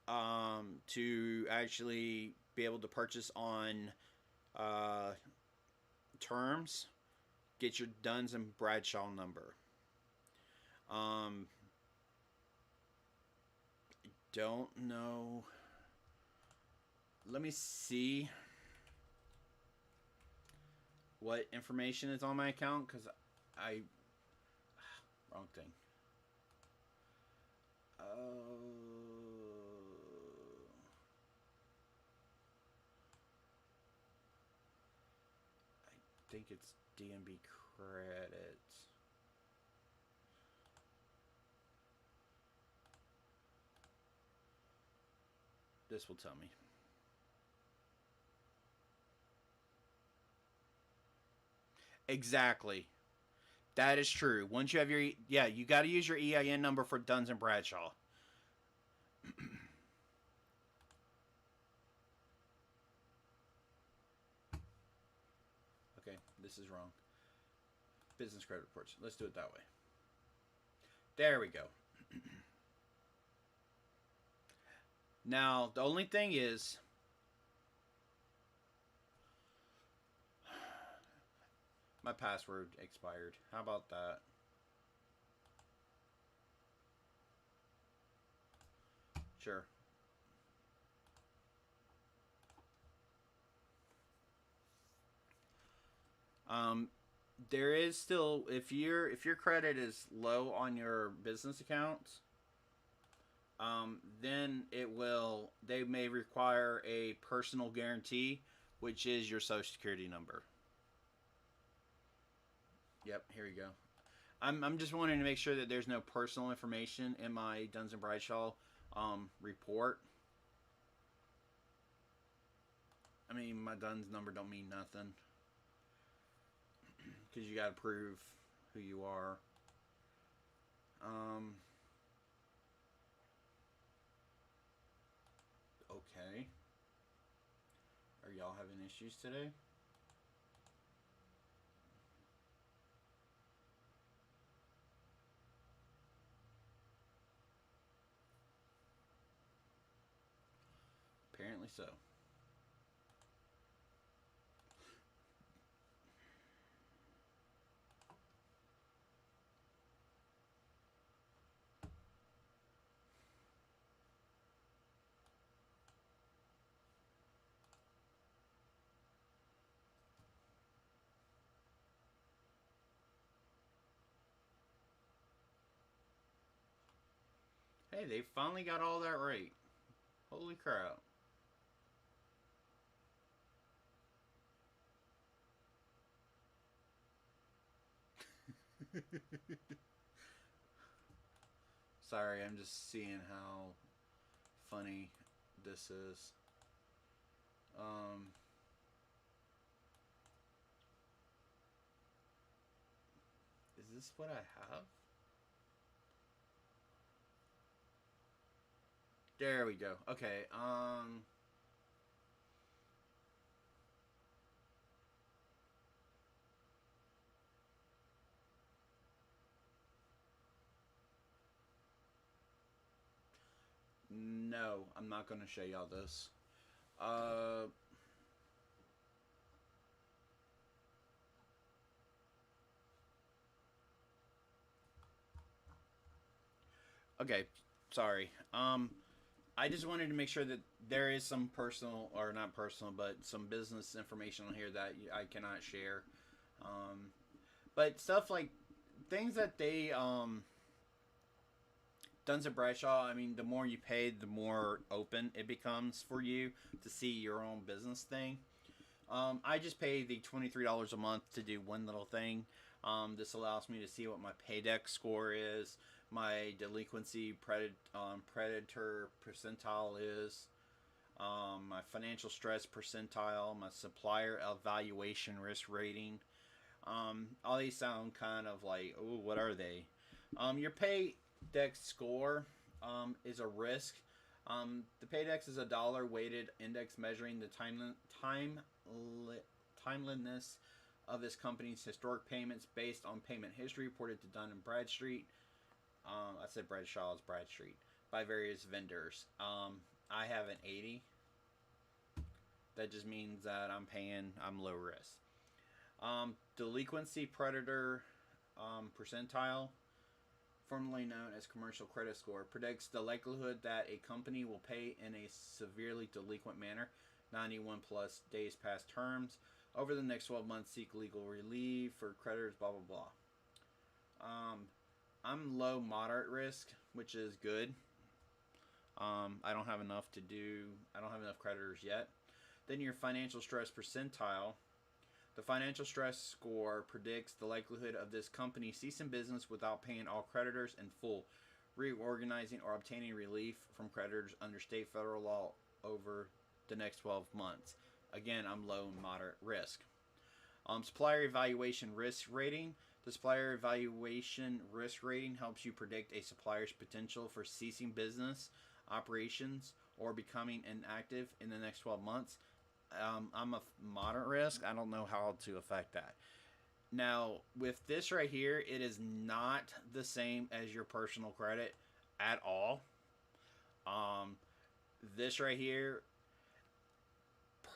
to actually be able to purchase on terms, get your Duns and Bradshaw number. Don't know. Let me see what information is on my account, because I wrong thing. I think it's DMB credits. This will tell me. Exactly. That is true. Once you have your you got to use your EIN number for Duns and Bradshaw. Okay, this is wrong. Business credit reports. Let's do it that way. There we go. Now, the only thing is, my password expired. How about that? Sure. There is still, if your credit is low on your business accounts, then they may require a personal guarantee, which is your social security number. Yep, here you go. I'm just wanting to make sure that there's no personal information in my Duns and Bradshaw report. I mean, my Duns number don't mean nothing, because you got to prove who you are. Okay. Are y'all having issues today? Apparently so. Hey, they finally got all that right. Holy crap. Sorry, I'm just seeing how funny this is. Is this what I have? There we go. Okay. No, I'm not going to show y'all this. Uh, okay, sorry. I just wanted to make sure that there is some personal, or not personal, but some business information on here that I cannot share. Um, but stuff like things that they Duns and Bradshaw. I mean, the more you pay, the more open it becomes for you to see your own business thing. I just pay the $23 a month to do one little thing. This allows me to see what my Paydex score is, my delinquency predator percentile is, my financial stress percentile, my supplier evaluation risk rating. All these sound kind of like, oh, what are they? Your Paydex score is a risk. The Paydex is a dollar weighted index measuring the timeliness of this company's historic payments based on payment history reported to Dun and Bradstreet. I said Bradshaw is Bradstreet by various vendors. I have an 80. That just means that I'm low risk. Delinquency predator percentile, formerly known as commercial credit score, predicts the likelihood that a company will pay in a severely delinquent manner, 91 plus days past terms, over the next 12 months, seek legal relief for creditors, blah, blah, blah. I'm low moderate risk, which is good. I don't have enough creditors yet. Then your financial stress percentile. The financial stress score predicts the likelihood of this company ceasing business without paying all creditors in full, reorganizing or obtaining relief from creditors under state federal law over the next 12 months. Again, I'm low and moderate risk. Supplier evaluation risk rating. The supplier evaluation risk rating helps you predict a supplier's potential for ceasing business operations or becoming inactive in the next 12 months. I'm a moderate risk. I don't know how to affect that. Now, with this right here, it is not the same as your personal credit at all. This right here,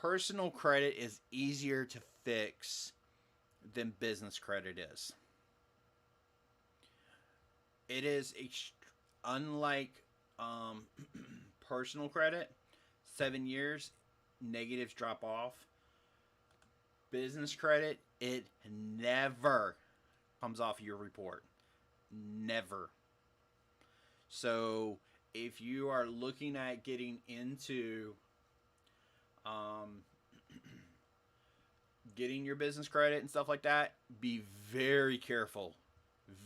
personal credit is easier to fix than business credit is. It is unlike personal credit, 7 years, negatives drop off. Business credit, it never comes off your report. Never. So if you are looking at getting into getting your business credit and stuff like that, be very careful.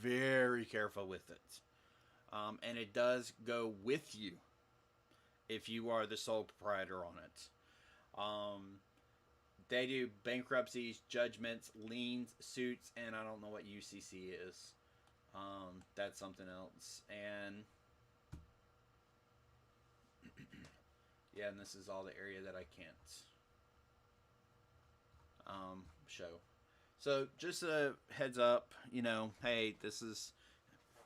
Very careful with it. And it does go with you if you are the sole proprietor on it. They do bankruptcies, judgments, liens, suits, and I don't know what UCC is. That's something else. And yeah, and this is all the area that I can't show. So just a heads up, hey, this is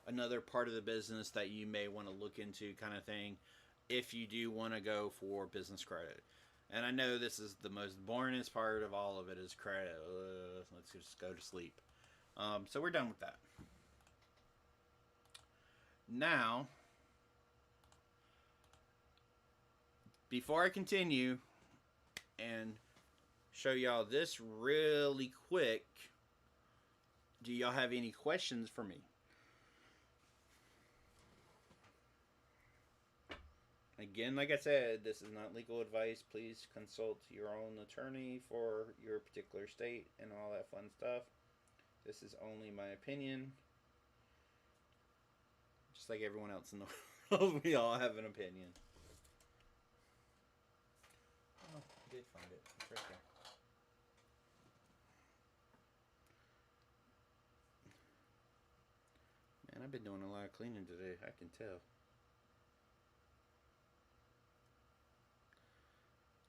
another part of the business that you may want to look into, kind of thing, if you do want to go for business credit. And I know this is the most boringest part of all of it is credit. Let's just go to sleep. So we're done with that. Now, before I continue and show y'all this really quick, do y'all have any questions for me? Again, like I said, this is not legal advice. Please consult your own attorney for your particular state and all that fun stuff. This is only my opinion. Just like everyone else in the world, we all have an opinion. Oh, I did find it. It's right there. Man, I've been doing a lot of cleaning today. I can tell.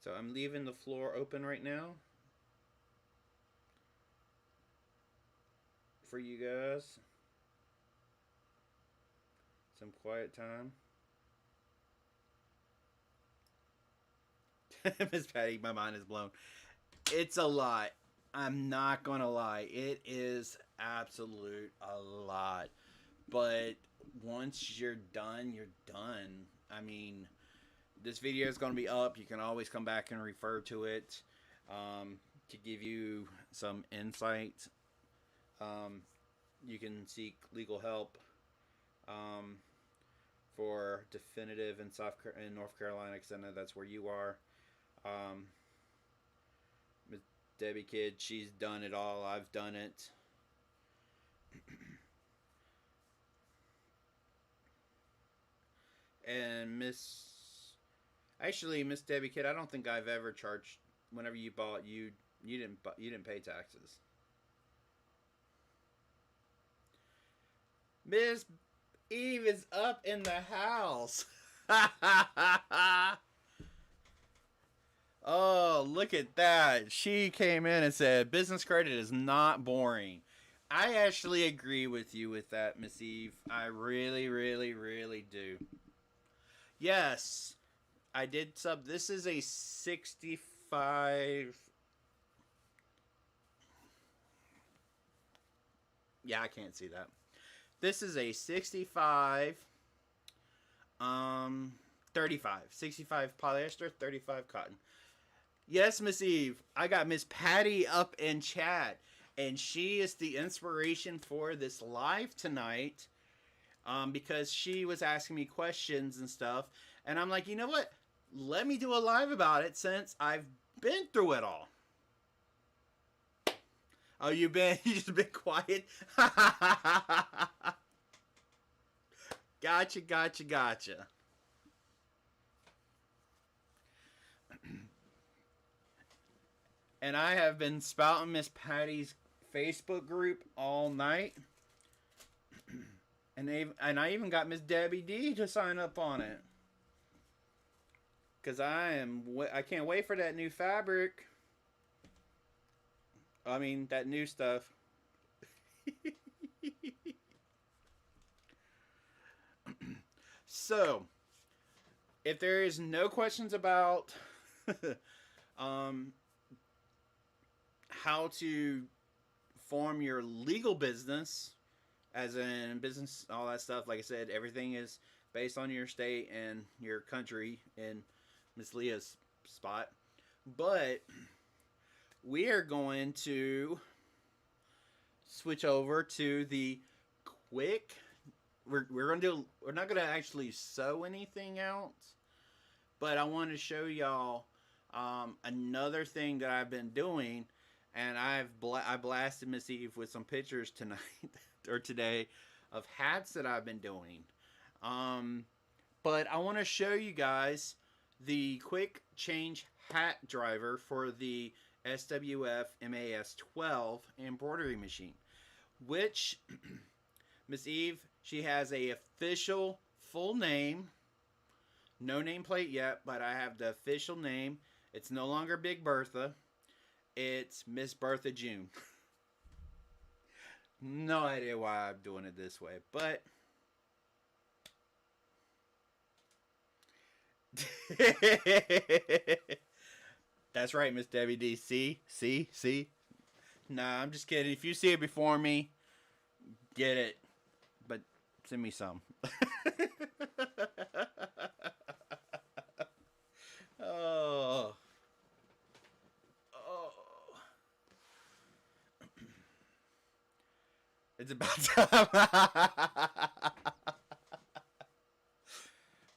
So I'm leaving the floor open right now for you guys. Some quiet time. Miss Patty, my mind is blown. It's a lot. I'm not gonna lie. It is absolute a lot. But once you're done, you're done. I mean, this video is going to be up. You can always come back and refer to it to give you some insight. You can seek legal help for definitive in North Carolina, because I know that's where you are. Miss Debbie Kid, she's done it all. I've done it. And Miss Debbie Kid, I don't think I've ever charged. Whenever you bought, you didn't pay taxes. Miss Eve is up in the house. Oh, look at that. She came in and said business credit is not boring. I actually agree with you with that, Miss Eve. I really, really, really do. Yes, I did sub. This is a 65. Yeah, I can't see that. This is a 65. 35. 65 polyester, 35 cotton. Yes, Miss Eve. I got Miss Patty up in chat, and she is the inspiration for this live tonight. Because she was asking me questions and stuff, and I'm like, you know what? Let me do a live about it since I've been through it all. Oh, you just been quiet? Gotcha. And I have been spouting Miss Patty's Facebook group all night. And I even got Miss Debbie D to sign up on it. Cause I can't wait for that new fabric. I mean, that new stuff. So, if there is no questions about how to form your legal business, as in business, all that stuff, like I said, everything is based on your state and your country in Miss Leah's spot. But we are going to switch over to the quick. We're not gonna actually sew anything out, but I want to show y'all another thing that I've been doing, and I blasted Miss Eve with some pictures tonight or today of hats that I've been doing. But I want to show you guys the quick change hat driver for the SWF MAS 12 embroidery machine, which Miss Eve, she has a official full name. No nameplate yet, but I have the official name. It's no longer Big Bertha. It's Miss Bertha June. No idea why I'm doing it this way, but that's right, Miss Debbie D. See? Nah, I'm just kidding. If you see it before me, get it. But send me some. Oh. It's about time.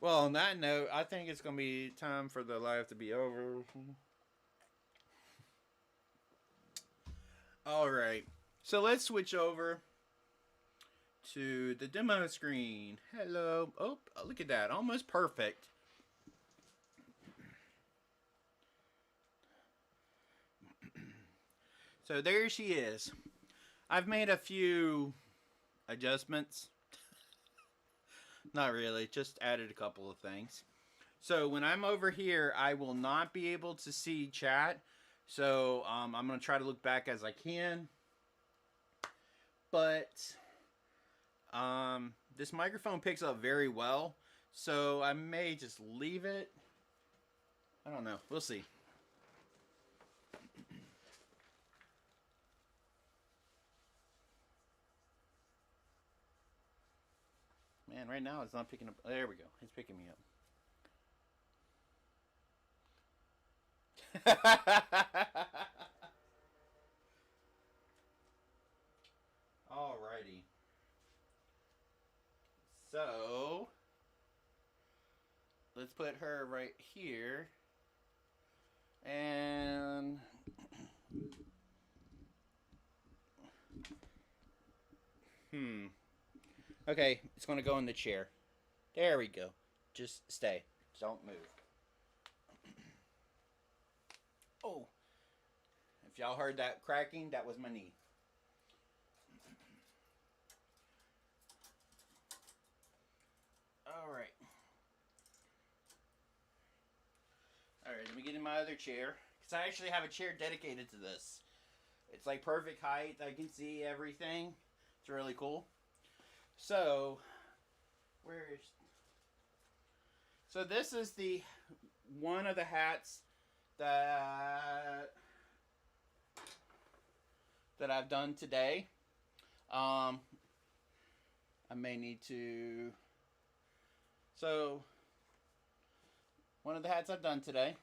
Well, on that note, I think it's going to be time for the live to be over. All right. So let's switch over to the demo screen. Hello. Oh, look at that. Almost perfect. So there she is. I've made a few adjustments. Not really, just added a couple of things. So when I'm over here, I will not be able to see chat. So I'm going to try to look back as I can. But this microphone picks up very well. So I may just leave it. I don't know. We'll see. Man, right now it's not picking up. There we go. It's picking me up. Alrighty. So, let's put her right here. And okay, it's going to go in the chair. There we go. Just stay. Don't move. Oh. If y'all heard that cracking, that was my knee. Alright. Alright, let me get in my other chair. Because I actually have a chair dedicated to this. It's like perfect height. I can see everything. It's really cool. So, so this is the one of the hats that I've done today. I may need to. So, one of the hats I've done today.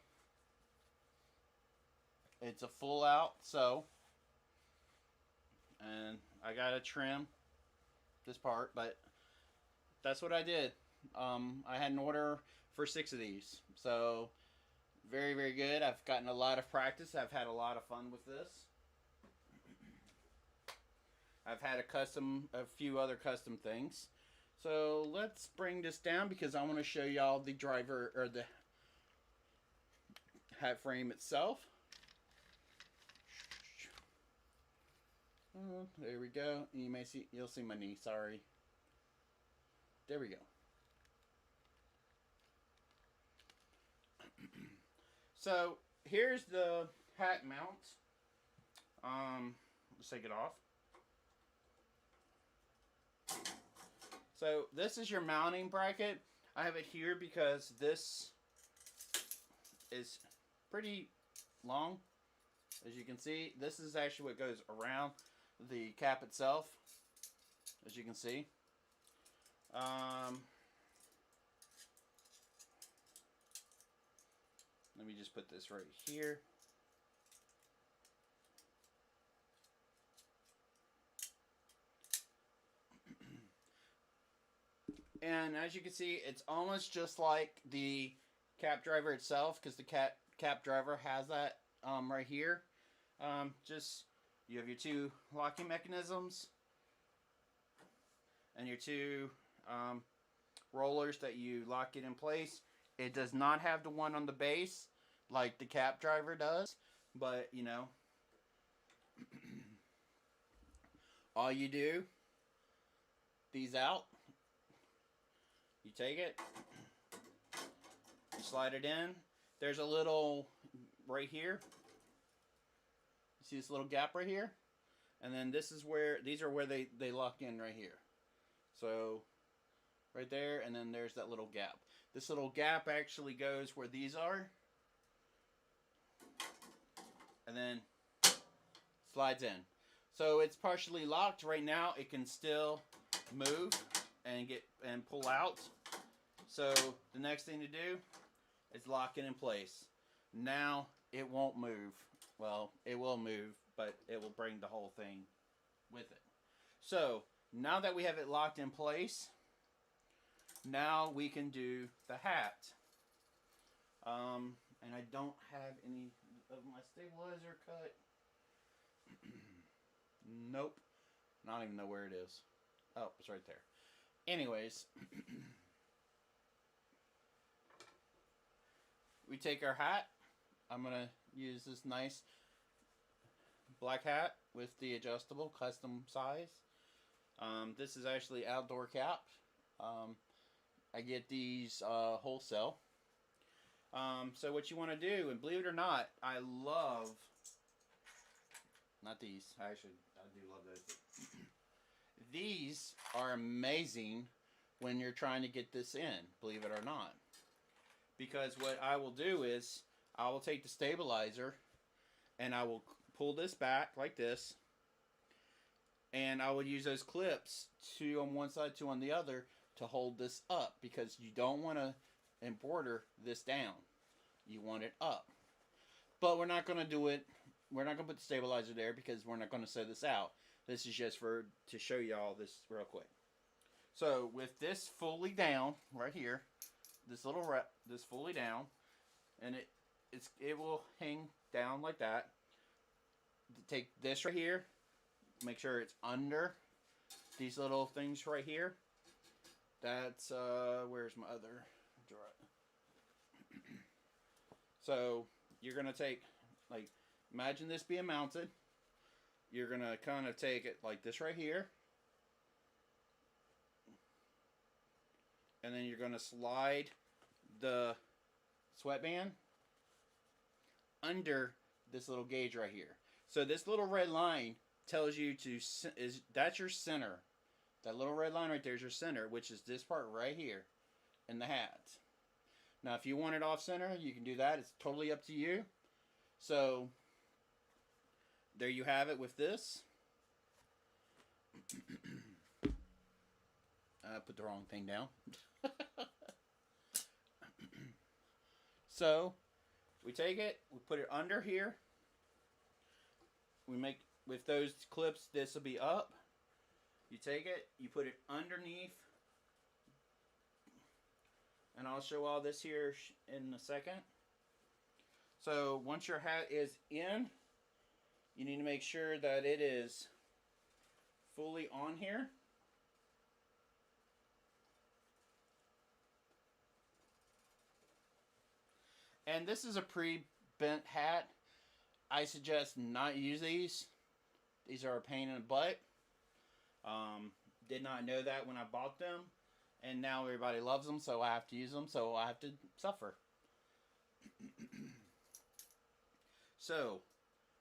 It's a full out sew. And I gotta trim this part, but that's what I did. I had an order for 6 of these. So, very, very good. I've gotten a lot of practice. I've had a lot of fun with this. I've had a few other custom things. So let's bring this down because I want to show y'all the driver or the hat frame itself. There we go. You'll see my knee. Sorry. There we go. So here's the hat mount. Let's take it off. So this is your mounting bracket. I have it here because this is pretty long. As you can see, this is actually what goes around the cap itself. As you can see. Let me just put this right here. And as you can see, it's almost just like the cap driver itself, because the cap driver has that right here. Just you have your 2 locking mechanisms and your 2 rollers that you lock it in place. It does not have the one on the base like the cap driver does, but you know, all you do, these out, you take it, you slide it in. There's a little right here. You see this little gap right here? And then this is where, these are where they lock in right here. So, right there, and then there's that little gap. This little gap actually goes where these are. And then slides in. So it's partially locked. Right now it can still move and pull out. So the next thing to do is lock it in place. Now it won't move. Well, it will move, but it will bring the whole thing with it. So now that we have it locked in place, now we can do the hat. And I don't have any of my stabilizer cut. Nope. I don't even know where it is. Oh, it's right there. Anyways, we take our hat. I'm going to use this nice black hat with the adjustable custom size. This is actually outdoor capped. I get these wholesale. So what you want to do, and believe it or not, I love, not these, I do love those. These are amazing when you're trying to get this in, believe it or not. Because what I will do is, I will take the stabilizer and I will pull this back like this, and I will use those clips, two on one side, two on the other, to hold this up, because you don't want to embroider this down. You want it up. But we're not going to do it. We're not going to put the stabilizer there because we're not going to sew this out. This is just to show y'all this real quick. So with this fully down right here, this fully down, and it will hang down like that. Take this right here, make sure it's under these little things right here. That's where's my other drawer? So you're gonna take, like, imagine this being mounted. You're gonna kind of take it like this right here, and then you're gonna slide the sweatband under this little gauge right here. So this little red line tells you that's your center. That little red line right there is your center, which is this part right here in the hat. Now, if you want it off center, you can do that. It's totally up to you. So there you have it with this. I put the wrong thing down. So we take it, we put it under here. We make, with those clips, this will be up. You take it, you put it underneath, and I'll show all this here in a second. So once your hat is in, you need to make sure that it is fully on here. And this is a pre-bent hat. I suggest not use these. These are a pain in the butt. Did not know that when I bought them, and now everybody loves them, so I have to use them, so I have to suffer. So,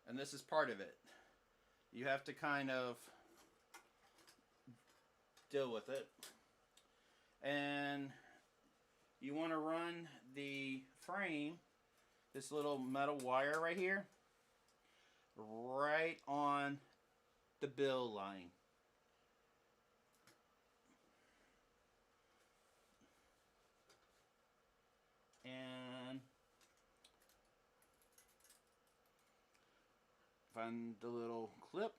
and this is part of it. You have to kind of deal with it. And you want to run the frame, this little metal wire right here, right on the bill line. And find the little clip.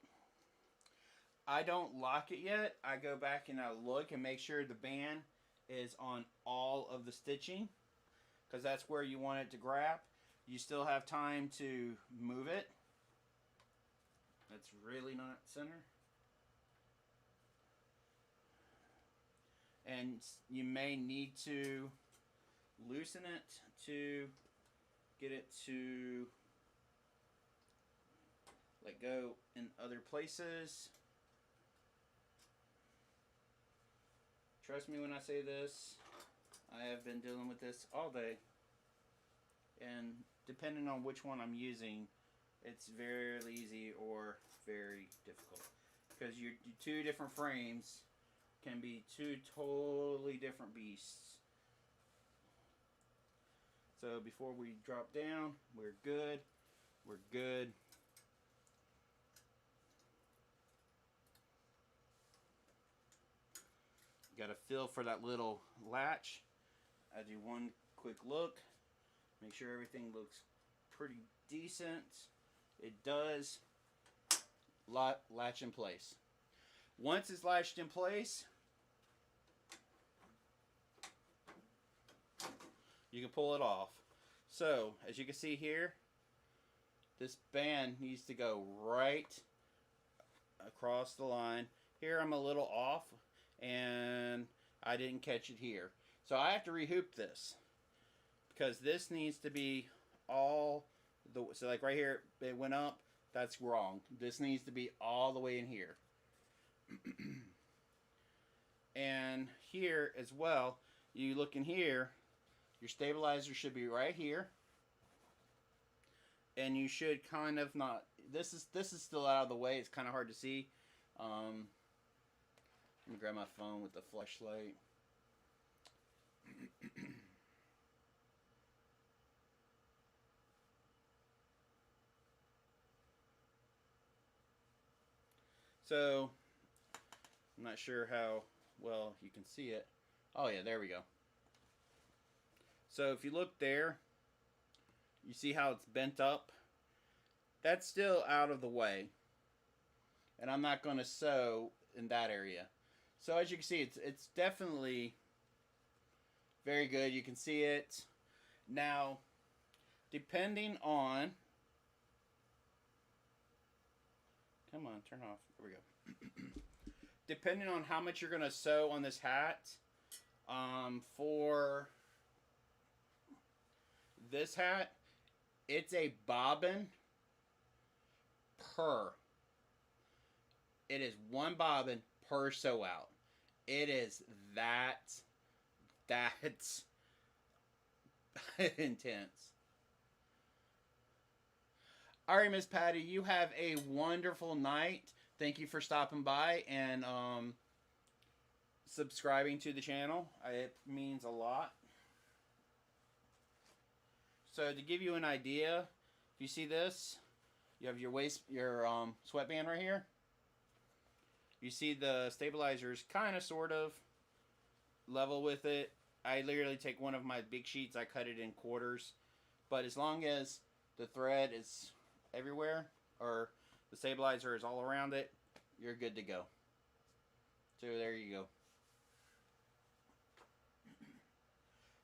I don't lock it yet. I go back and I look and make sure the band is on all of the stitching, because that's where you want it to grab. You still have time to move it. That's really not center. And you may need to loosen it to get it to let go in other places. Trust me when I say this, I have been dealing with this all day, and depending on which one I'm using, it's very easy or very difficult, because your two different frames can be two totally different beasts. So before we drop down, we're good. We're good. Got to feel for that little latch. I do one quick look, make sure everything looks pretty decent. It does latch in place. Once it's latched in place, you can pull it off. So as you can see here, this band needs to go right across the line. Here I'm a little off, and I didn't catch it here. So I have to rehoop this, because this needs to be all the, so like right here, it went up, that's wrong. This needs to be all the way in here. And here as well, you look in here, your stabilizer should be right here. And you should kind of not, this is still out of the way, it's kind of hard to see. Let me grab my phone with the flashlight. So, I'm not sure how well you can see it. Oh yeah, there we go. So if you look there, you see how it's bent up? That's still out of the way. And I'm not going to sew in that area. So as you can see, it's definitely very good. You can see it. Now, depending on... Come on, turn off. There we go. Depending on how much you're going to sew on this hat, for this hat, it's a bobbin per. It is one bobbin per sew out. It is that's intense. All right, Miss Patty, you have a wonderful night. Thank you for stopping by and subscribing to the channel. It means a lot. So to give you an idea, if you see this, you have your sweatband right here. You see the stabilizers kind of sort of level with it. I literally take one of my big sheets, I cut it in quarters. But as long as the thread is everywhere, or the stabilizer is all around it, you're good to go. So there you go.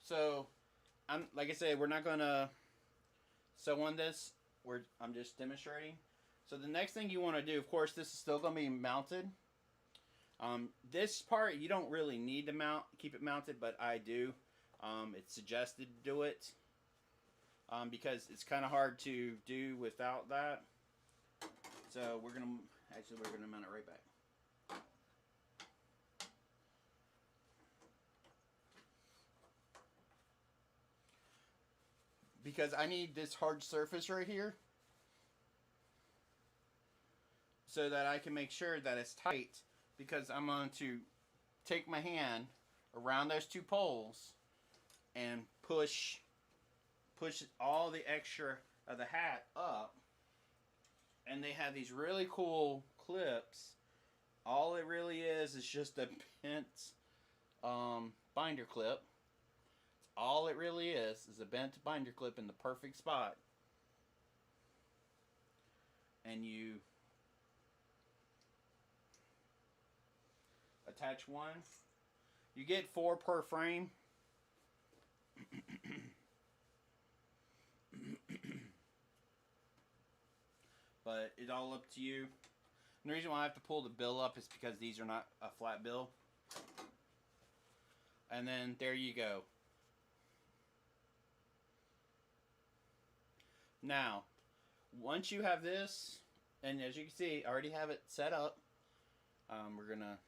So, like I said, we're not gonna sew on this. I'm just demonstrating. So the next thing you want to do, of course, this is still gonna be mounted. This part you don't really need to keep it mounted, but I do. It's suggested to do it because it's kind of hard to do without that. So we're gonna mount it right back. Because I need this hard surface right here so that I can make sure that it's tight, because I'm going to take my hand around those two poles and push all the extra of the hat up. And they have these really cool clips. All it really is just a bent binder clip. All it really is a bent binder clip in the perfect spot. And you attach one. You get 4 per frame. But it's all up to you. And the reason why I have to pull the bill up is because these are not a flat bill. And then there you go. Now, once you have this, and as you can see, I already have it set up. We're gonna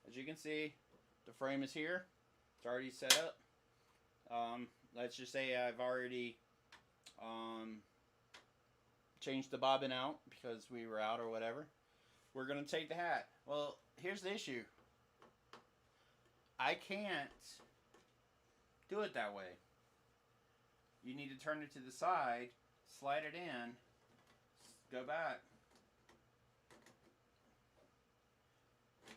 as you can see, the frame is here. It's already set up. Let's just say I've already changed the bobbin out because we were out or whatever. We're gonna take the hat. Well, here's the issue. I can't do it that way. You need to turn it to the side, slide it in, go back,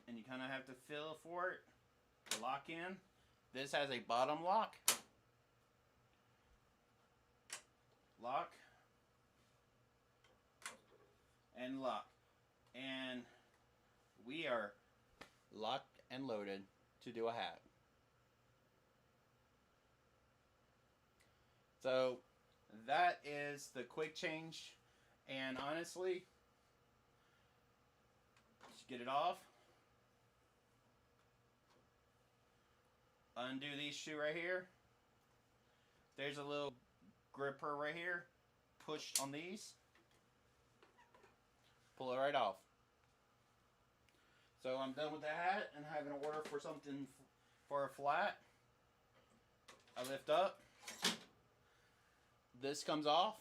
and you kind of have to feel for it, lock in. This has a bottom lock, and lock, and we are locked and loaded to do a hat. So that is the quick change, and honestly, just get it off, undo these two right here. There's a little gripper right here. Push on these, pull it right off. So I'm done with the hat and have an order for something for a flat. I lift up. This comes off.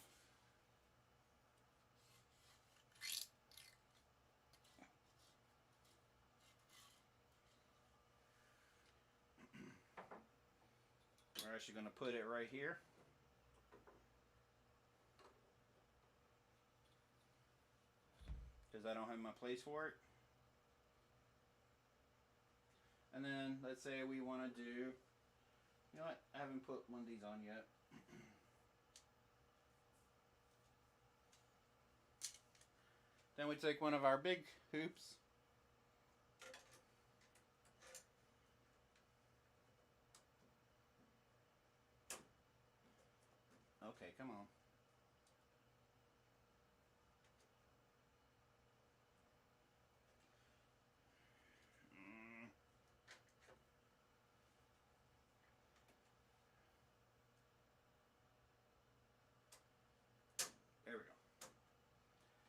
We're actually going to put it right here. because I don't have my place for it. And then let's say we want to do, you know what, I haven't put one of these on yet. Then we take one of our big hoops. Okay, come on. There we go.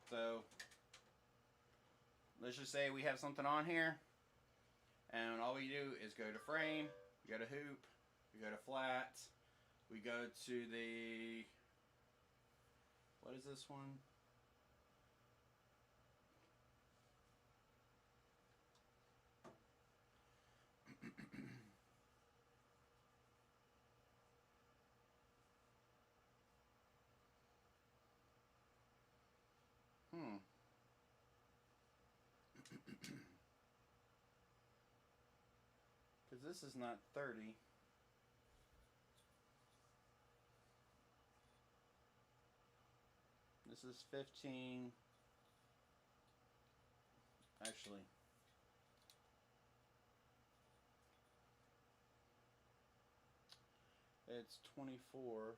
So let's just say we have something on here, and all we do is go to frame, we go to hoop, we go to flat, we go to the, what is this one? Because this is not 30. This is 15. Actually, it's 24.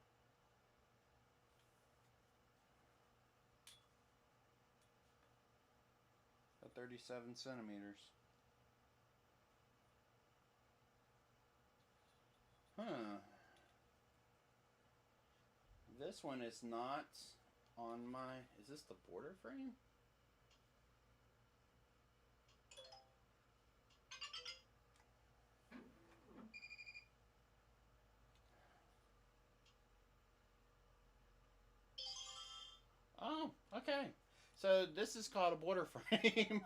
At 37 centimeters. Huh. This one is not on my... Is this the border frame? Oh, okay. So this is called a border frame.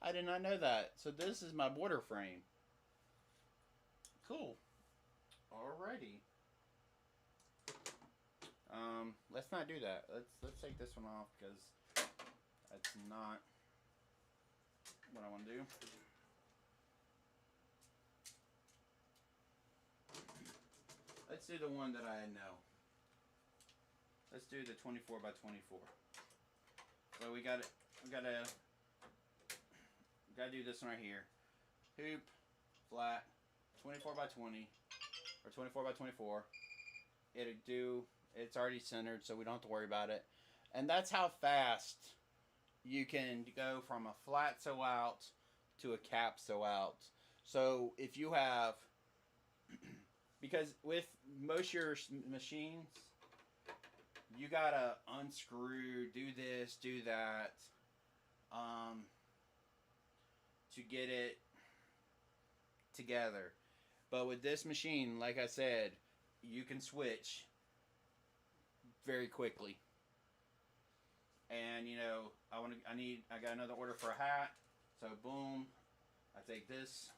I did not know that. So this is my border frame. Cool. Alrighty. Let's not do that. Let's take this one off because that's not what I want to do. Let's do the one that I know. Let's do the 24 by 24. So we gotta do this one right here. Hoop, flat, 24 by 20, or 24 by 24. It's already centered, so we don't have to worry about it. And that's how fast you can go from a flat sew out to a cap sew out. So if you have, because with most of your machines, you gotta unscrew, do this, do that, to get it together. But with this machine, like I said, you can switch very quickly. And you know, I got another order for a hat, so boom, I take this,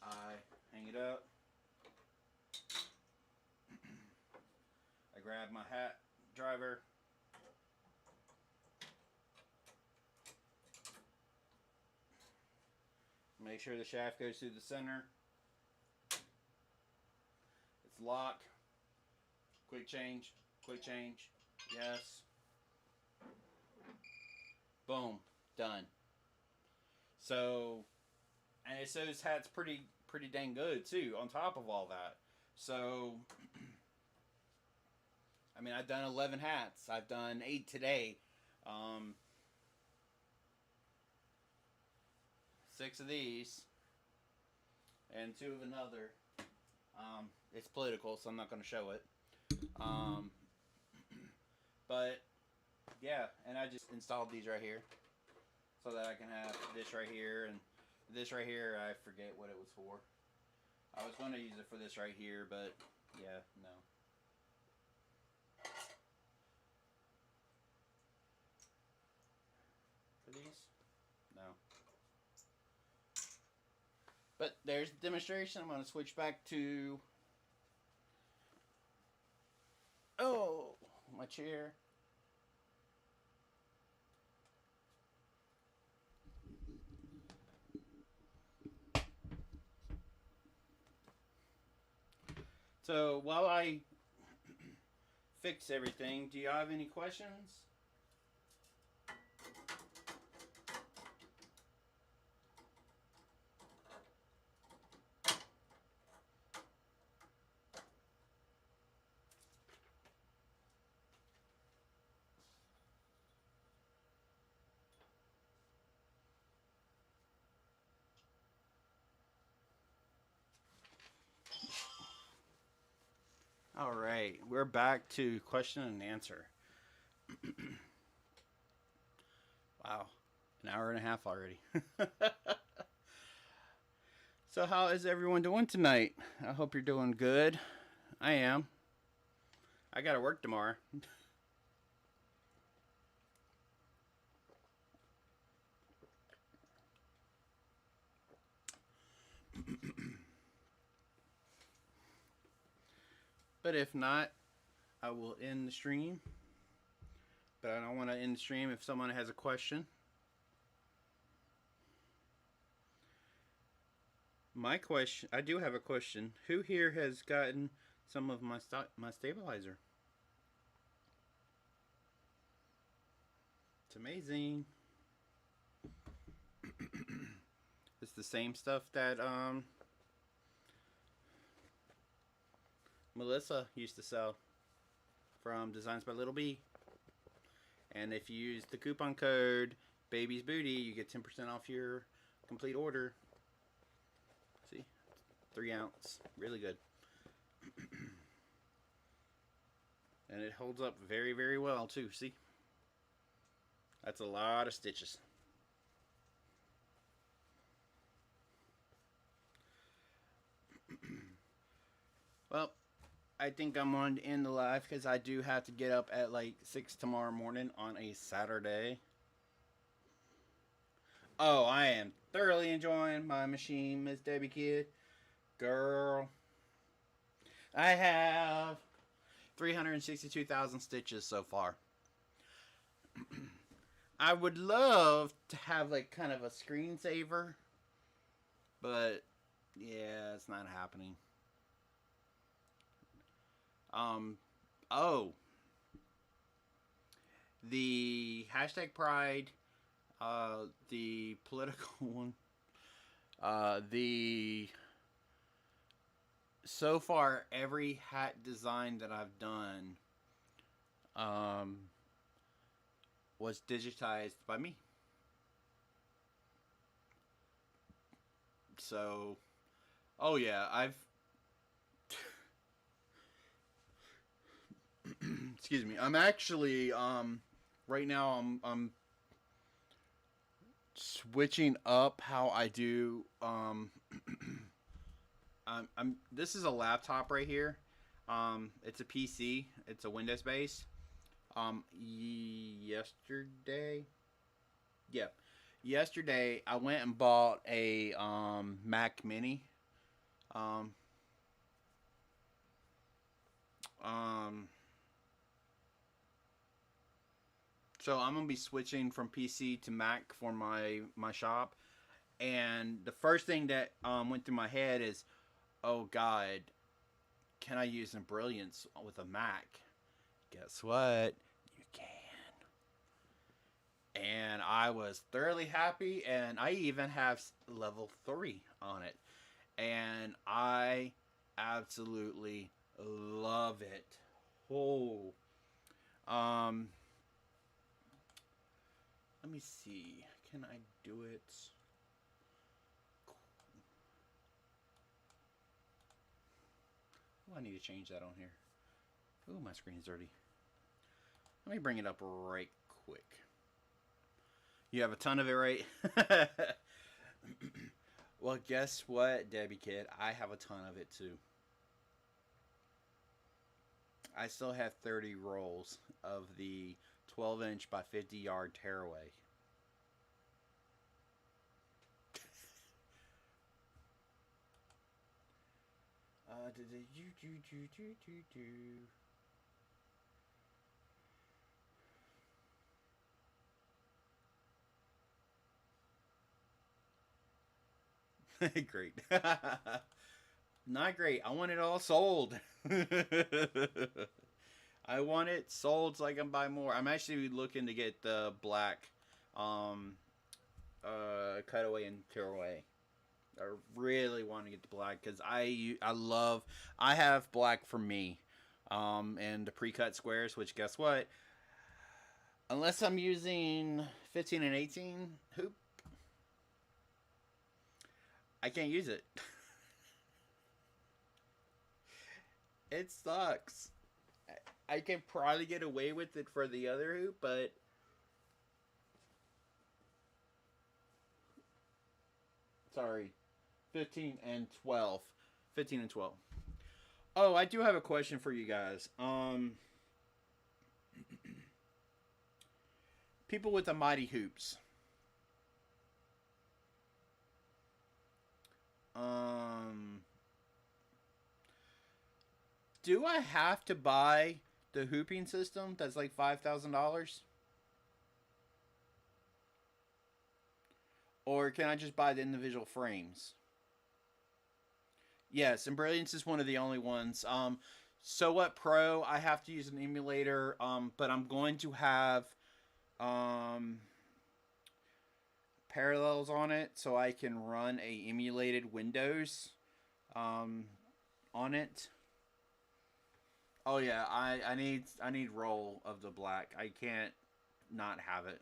I hang it up, I grab my hat driver, make sure the shaft goes through the center, it's locked, quick change, yes, boom, done. So, and it sews hats pretty dang good too, on top of all that. So, I mean, I've done 11 hats. I've done 8 today. 6 of these, and 2 of another. It's political, so I'm not going to show it. But, yeah, and I just installed these right here, so that I can have this right here, and this right here, I forget what it was for. I was going to use it for this right here, but, yeah, no. For these? No. But there's the demonstration. I'm going to switch back to... Oh, my chair. So while I fix everything, do you have any questions? All right, we're back to question and answer. Wow, an hour and a half already. So, how is everyone doing tonight? I hope you're doing good. I am. I gotta work tomorrow. But if not, I will end the stream. But I don't want to end the stream if someone has a question. My question, I do have a question. Who here has gotten some of my stabilizer? It's amazing. It's the same stuff that Melissa used to sell from Designs by Little B. And if you use the coupon code Baby's Booty, you get 10% off your complete order. See? 3 ounce. Really good. And it holds up very, very well too. See? That's a lot of stitches. Well, I think I'm going to end the live because I do have to get up at like 6 tomorrow morning on a Saturday. Oh, I am thoroughly enjoying my machine, Miss Debbie Kid. Girl. I have 362,000 stitches so far. I would love to have like kind of a screensaver, but yeah, it's not happening. Oh, the hashtag Pride, the political one, the so far every hat design that I've done, was digitized by me. So, oh yeah, I've excuse me. I'm actually right now I'm switching up how I do I'm this is a laptop right here. It's a PC. It's a Windows base. Yesterday, yeah, yesterday I went and bought a Mac Mini. Um, um, so I'm gonna be switching from PC to Mac for my shop. And the first thing that went through my head is, oh God, can I use some brilliance with a Mac? Guess what? You can. And I was thoroughly happy, and I even have level 3 on it. And I absolutely love it. Oh. Um, let me see. Can I do it? Oh, I need to change that on here. Oh, my screen's dirty. Let me bring it up right quick. You have a ton of it, right? Well, guess what, Debbie Kid? I have a ton of it too. I still have 30 rolls of the 12-inch by 50-yard tearaway. Great. Not great. I want it all sold. I want it sold so I can buy more. I'm actually looking to get the black um cutaway and tearaway. I really want to get the black because I love I have black for me, and the pre-cut squares. Which guess what? Unless I'm using 15 and 18 hoop, I can't use it. It sucks. I can probably get away with it for the other hoop, but sorry, 15 and 12. 15 and 12. Oh, I do have a question for you guys. People with the mighty hoops. Um, do I have to buy the hooping system that's like $5,000, or can I just buy the individual frames? Yes, and Brilliance is one of the only ones. So what Pro? I have to use an emulator. But I'm going to have um parallels on it so I can run a emulated Windows um on it. Oh yeah, I need roll of the black. I can't not have it.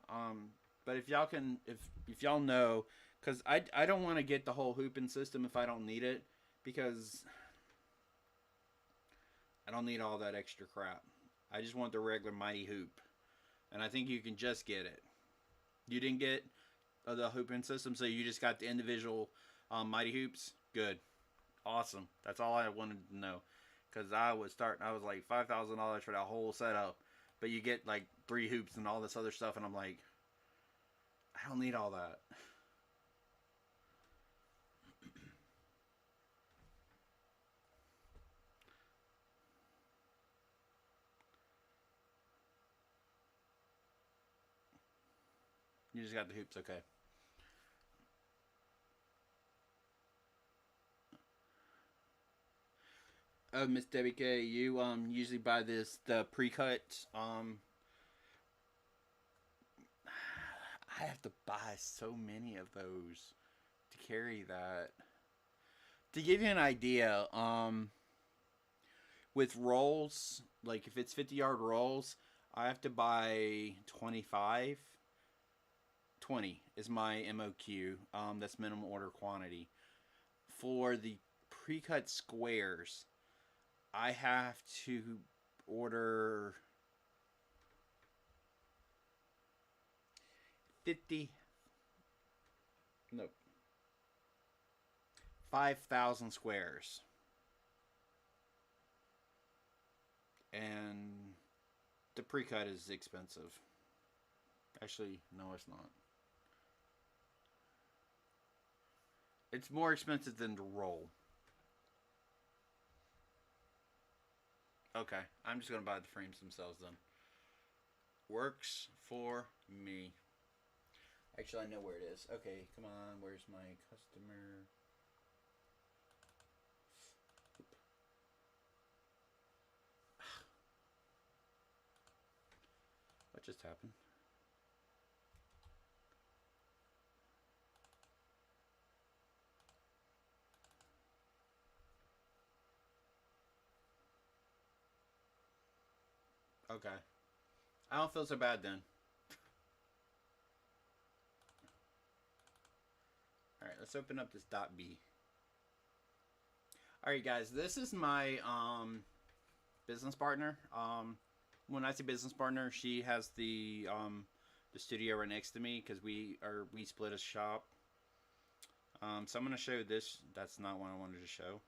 Um, but if y'all can, if y'all know, because I don't want to get the whole hooping system if I don't need it, because I don't need all that extra crap. I just want the regular mighty hoop, and I think you can just get it. You didn't get the hooping system, so you just got the individual mighty hoops. Good, awesome. That's all I wanted to know, because I was starting. I was like $5,000 for that whole setup, but you get like three hoops and all this other stuff, and I'm like, I don't need all that. You just got the hoops, okay. Oh, Miss Debbie K, you usually buy this the pre-cut. I have to buy so many of those to carry that. To give you an idea, with rolls, like if it's 50-yard rolls, I have to buy 25. 20 is my MOQ. That's minimum order quantity. For the pre-cut squares, I have to order 50, no, 5,000 squares. And the pre-cut is expensive. Actually, no, it's not. It's more expensive than the roll. Okay, I'm just gonna buy the frames themselves then. Works for me. Actually, I know where it is. Okay, come on. Where's my customer? What just happened? Okay. I don't feel so bad then. Alright, let's open up this dot B. Alright guys, this is my business partner. When I say business partner, she has the studio right next to me because we split a shop. So I'm gonna show this. That's not what I wanted to show.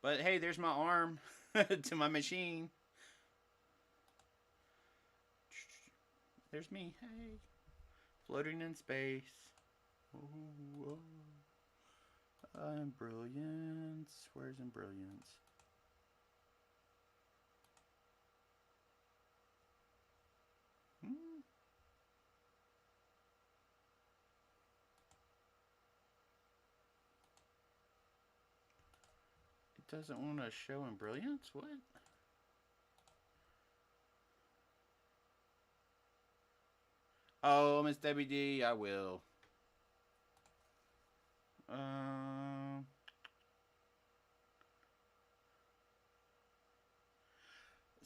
But hey, there's my arm to my machine. There's me. Hey, floating in space. Ooh, oh. I'm brilliance. Where's in brilliance? Hmm? doesn't want to show in Brilliance? What? Oh, Miss Debbie D, I will. Um,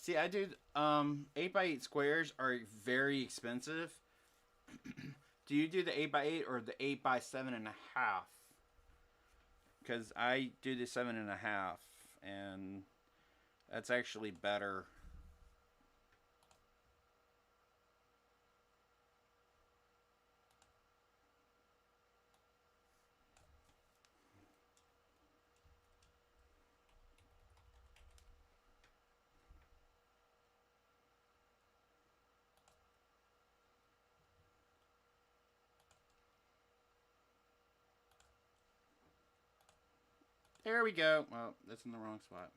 See, I do. 8x8 squares are very expensive. Do you do the 8x8 or the 8x7.5? Because I do the 7.5, and that's actually better. There we go. Well, that's in the wrong spot.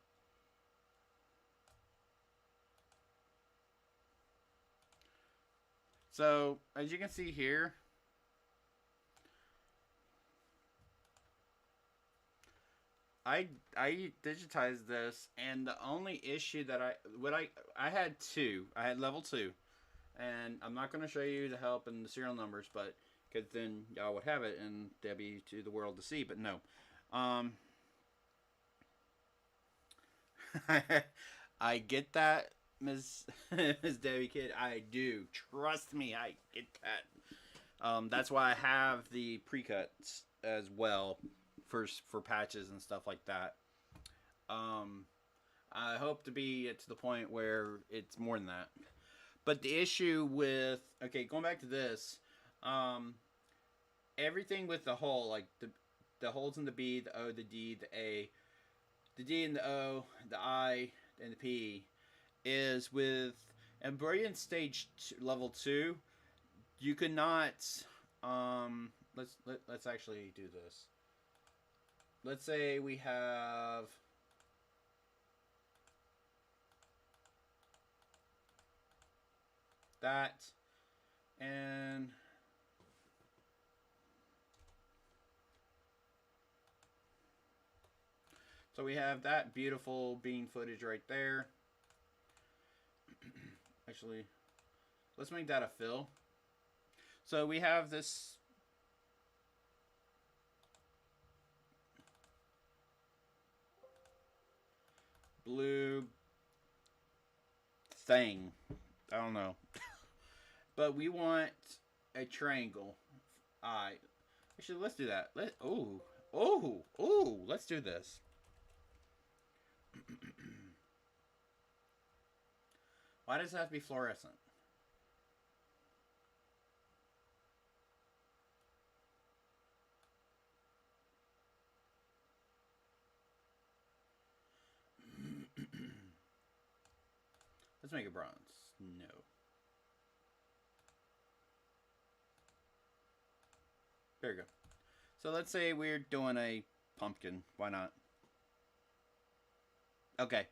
So, as you can see here, I digitized this, and the only issue that I had two. I had level 2, and I'm not going to show you the help and the serial numbers, but because then y'all would have it and they'll be to the world to see. But no, I get that, Ms. Ms. Debbie Kid. I do. Trust me, I get that. That's why I have the pre-cuts as well for patches and stuff like that. Um, I hope to be to the point where it's more than that. But the issue with going back to this, um, everything with the hole, like the holes in the B, the O, the D, the D and the O, the I and the P, is with Embryon Stage Level 2. You could not. Let's actually do this. Let's say we have that, and so we have that beautiful bean footage right there. Actually, let's make that a fill. So we have this blue thing. I don't know. But we want a triangle. Alright. Actually, let's do that. Let's do this. Why does it have to be fluorescent? Let's make it bronze. No. There you go. So let's say we're doing a pumpkin. Why not? Okay.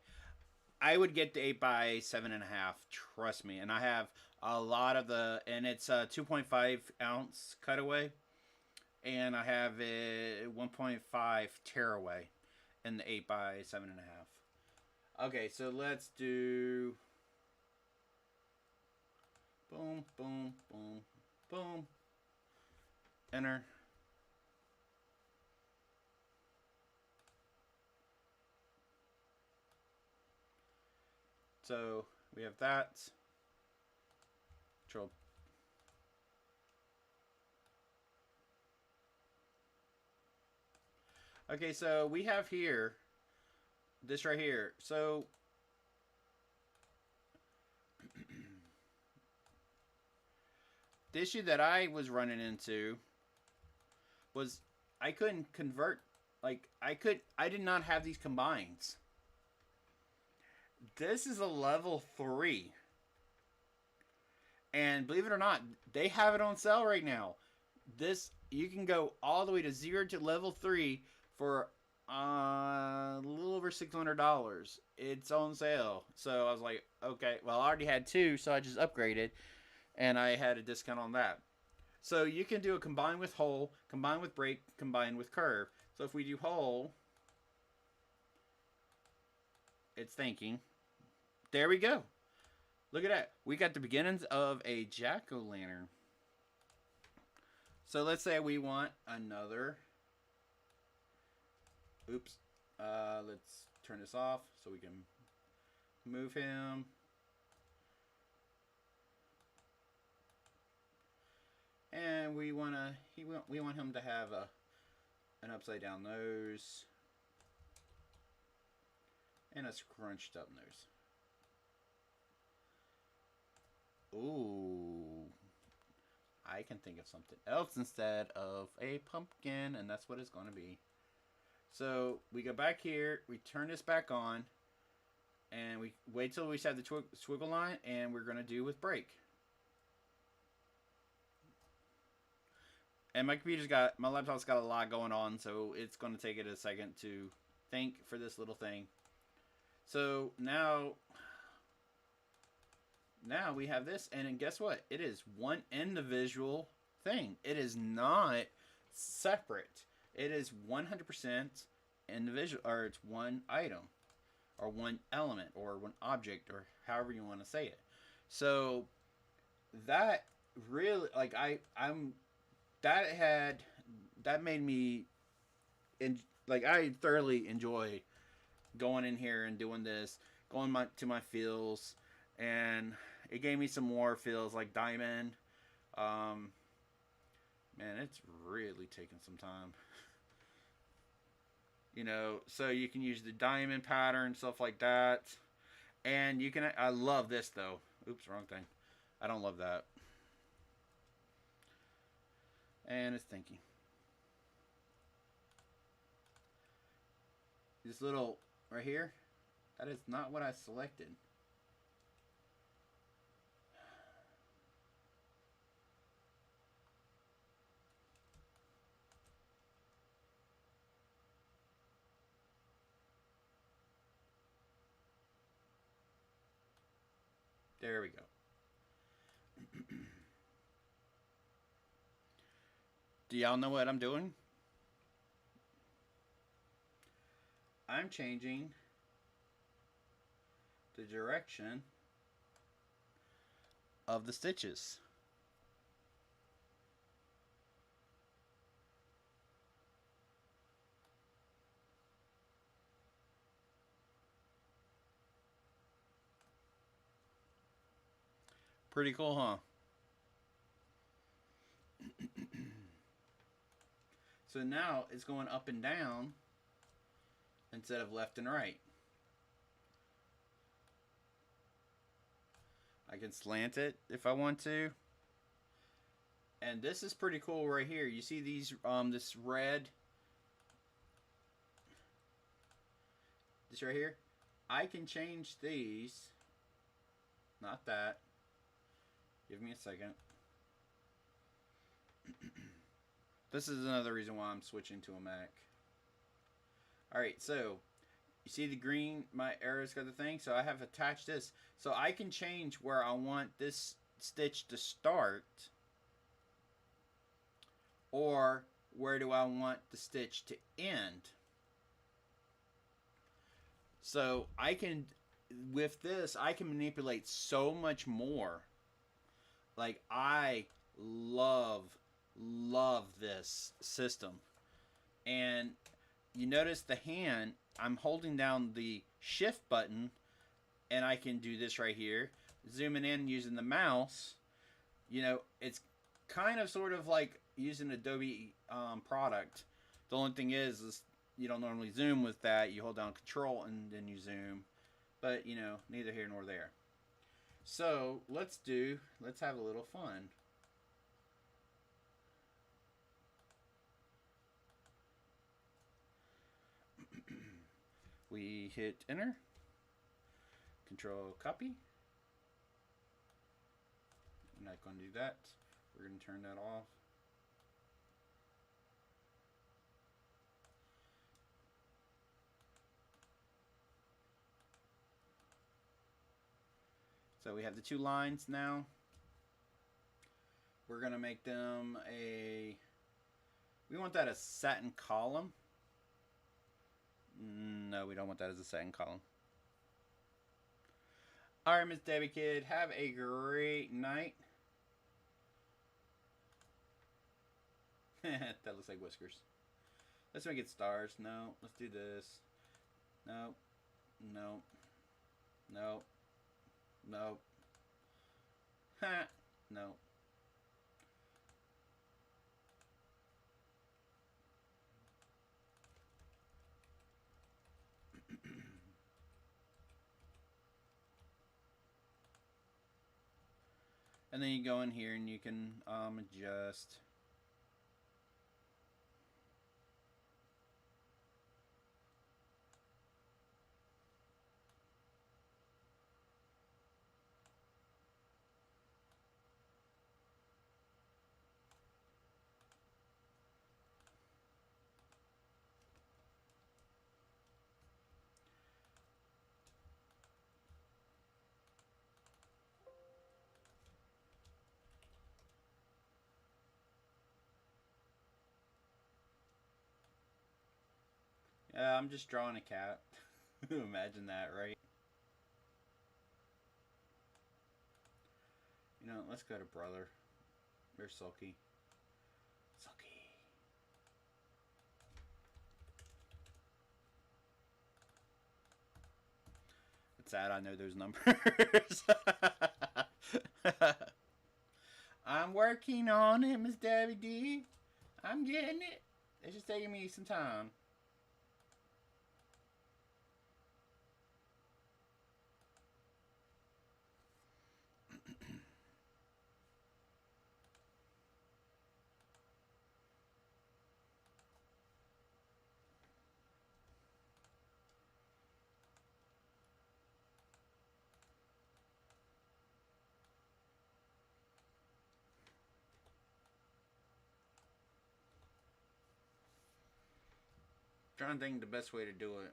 I would get the 8x7.5. Trust me. And I have a lot of and it's a 2.5 ounce cutaway. And I have a 1.5 tearaway in the 8x7.5. Okay, so let's do boom, boom, boom, boom. Enter. So we have that. Control. Okay, so we have here this right here. So the issue that I was running into was I couldn't convert. Like I did not have these combines. This is a level 3. And believe it or not, they have it on sale right now. This you can go all the way to 0 to level 3 for a little over $600. It's on sale. So I was like, okay, well I already had 2, so I just upgraded and I had a discount on that. So you can do a combine with hole, combine with break, combine with curve. So if we do hole, it's thinking. There we go. Look at that. We got the beginnings of a jack-o'-lantern. So let's say we want another. Oops. Let's turn this off so we can move him. And we want him to have an upside down nose and a scrunched up nose. Ooh. I can think of something else instead of a pumpkin, and that's what it's going to be. So we go back here, we turn this back on, and we wait till we set the swiggle line, and we're going to do with break. And my laptop's got a lot going on, so it's going to take it a second to think for this little thing. So now we have this, and guess what? It is one individual thing. It is not separate. It is 100% individual, or it's one item, or one element, or one object, or however you want to say it. So that really, like, that made me, I thoroughly enjoy going in here and doing this, going to my feels, and it gave me some more feels like diamond. Man, it's really taking some time. So you can use the diamond pattern, stuff like that. And I love this though. Oops, wrong thing. I don't love that. And it's thinking. This little right here, that is not what I selected. There we go. Do y'all know what I'm doing? I'm changing the direction of the stitches. Pretty cool, huh? So now it's going up and down instead of left and right. I can slant it if I want to. And this is pretty cool right here. You see these, this red, this right here? I can change these. Not that. Give me a second. This is another reason why I'm switching to a Mac. Alright, so you see the green, my arrow's got the thing, so I have attached this. So I can change where I want this stitch to start, or where do I want the stitch to end. So I can, with this, I can manipulate so much more. Like, I love this system. And you notice the hand, I'm holding down the shift button, and I can do this right here, zooming in using the mouse. It's kind of sort of like using Adobe product. The only thing is you don't normally zoom with that. You hold down Control and then you zoom, but neither here nor there. So let's have a little fun. We hit enter, Control copy. I'm not going to do that. We're going to turn that off. So we have the two lines now. We're going to make them we want that a satin column. No, we don't want that as a satin column. All right, Miss Debbie Kid, have a great night. That looks like whiskers. Let's make it stars. No, let's do this. No, no, no, no. Ha, no. And then you go in here and you can adjust. Yeah, I'm just drawing a cat. Imagine that, right? You know, let's go to brother. There's Sulky. Sulky. It's sad I know those numbers. I'm working on it, Miss Debbie D. I'm getting it. It's just taking me some time. Trying to think the best way to do it.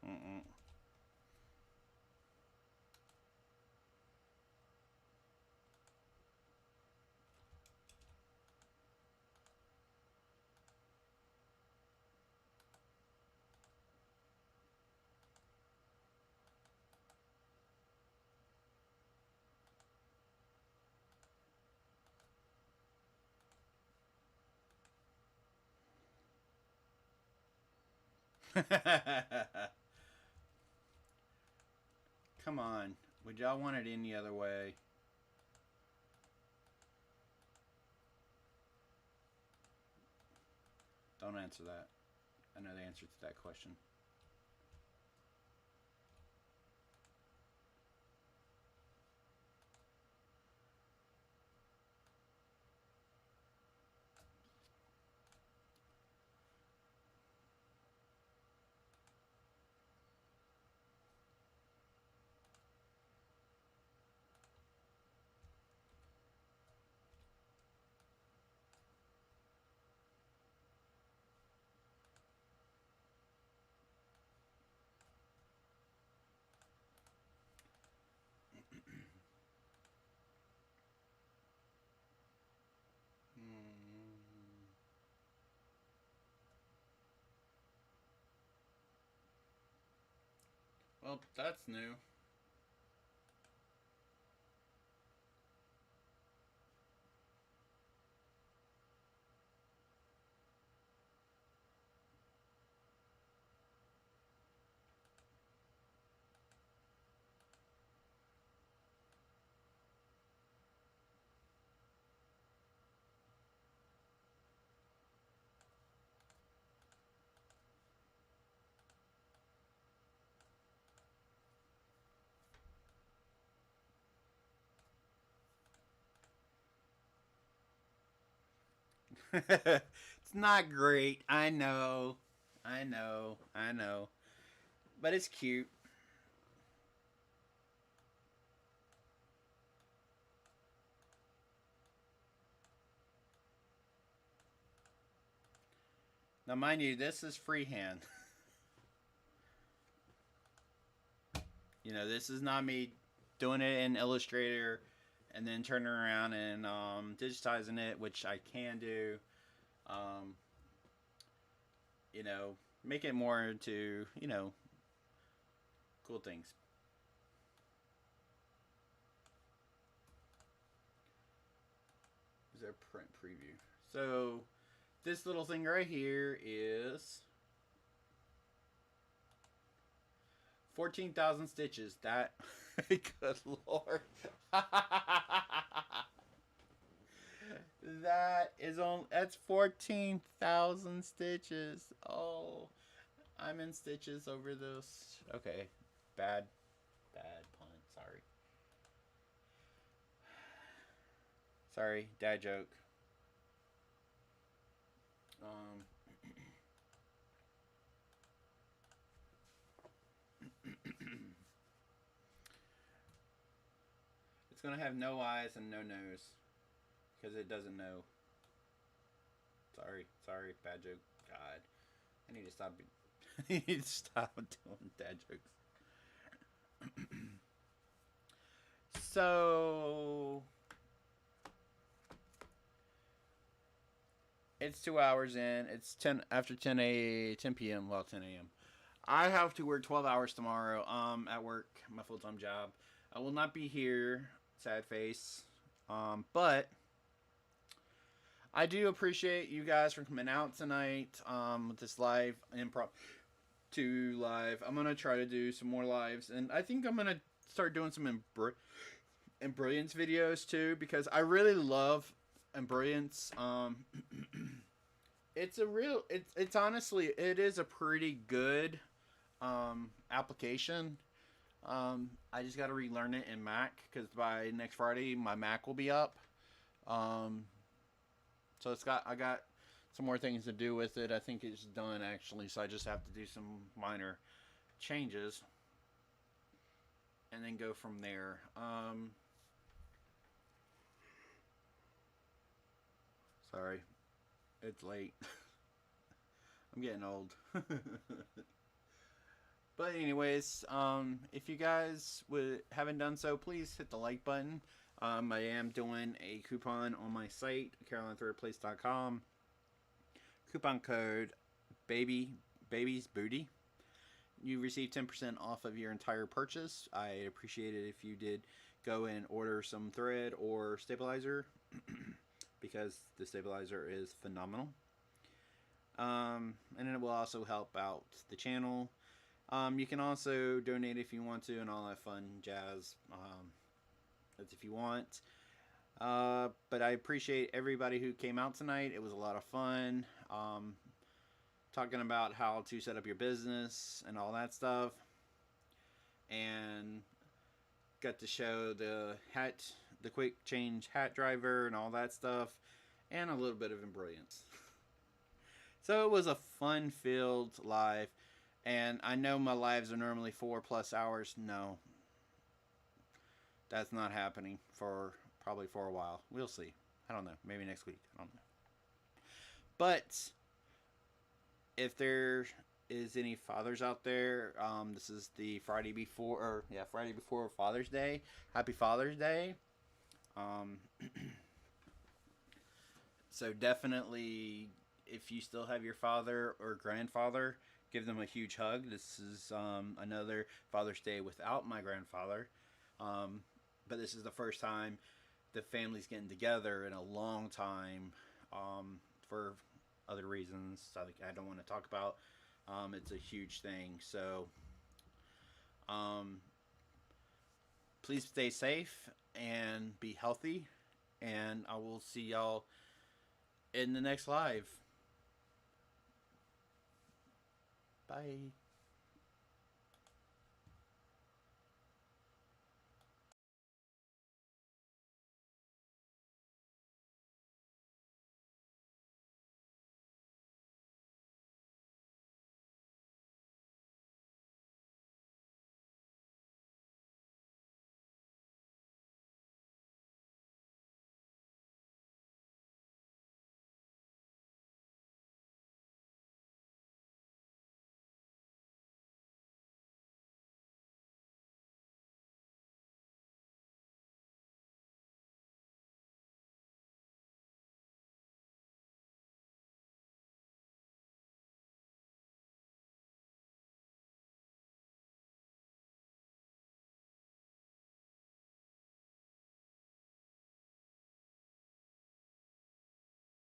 Mm-mm. Come on. Would y'all want it any other way? Don't answer that. I know the answer to that question. Mm. Well, that's new. It's not great. I know. I know. I know. But it's cute. Now, mind you, this is freehand. You know, this is not me doing it in Illustrator and then turning around and digitizing it, which I can do. Um, you know, make it more into, you know, cool things. Is there print preview? So this little thing right here is 14,000 stitches. That, good lord. That is on. That's 14,000 stitches. Oh, I'm in stitches over this. Okay, bad pun. Sorry. Sorry, dad joke. Um, it's gonna have no eyes and no nose because it doesn't know. Sorry, bad joke. God, I need to stop. I need to stop doing dad jokes. So it's 2 hours in. It's 10 after 10 p.m. Well, 10 a.m. I have to work 12 hours tomorrow. At work, my full time job. I will not be here. Sad face. But I do appreciate you guys for coming out tonight. With this live improv live. I'm gonna try to do some more lives, and I think I'm gonna start doing some Embrilliance videos too, because I really love Embrilliance. It's a real. It's honestly, it is a pretty good application. I just got to relearn it in Mac because by next Friday my Mac will be up. Um, so I got some more things to do with it. I think it's done actually, so I just have to do some minor changes and then go from there. Sorry, it's late. I'm getting old. But anyways, if you guys haven't done so, please hit the like button. I am doing a coupon on my site, carolinethirdplace.com. Coupon code baby's booty. You receive 10% off of your entire purchase. I'd appreciate it if you did go and order some thread or stabilizer because the stabilizer is phenomenal. And it will also help out the channel. You can also donate if you want to, and all that fun jazz. That's if you want. But I appreciate everybody who came out tonight. It was a lot of fun. Talking about how to set up your business and all that stuff. And got to show the quick change hat driver and all that stuff. And a little bit of Embrilliance. So it was a fun-filled live. And I know my lives are normally 4+ hours. No. That's not happening probably for a while. We'll see. I don't know. Maybe next week. I don't know. But if there is any fathers out there, this is the Friday before Father's Day. Happy Father's Day. So definitely, if you still have your father or grandfather, give them a huge hug. This is another Father's Day without my grandfather. But this is the first time the family's getting together in a long time, for other reasons I don't want to talk about. It's a huge thing. So please stay safe and be healthy. And I will see y'all in the next live. Bye.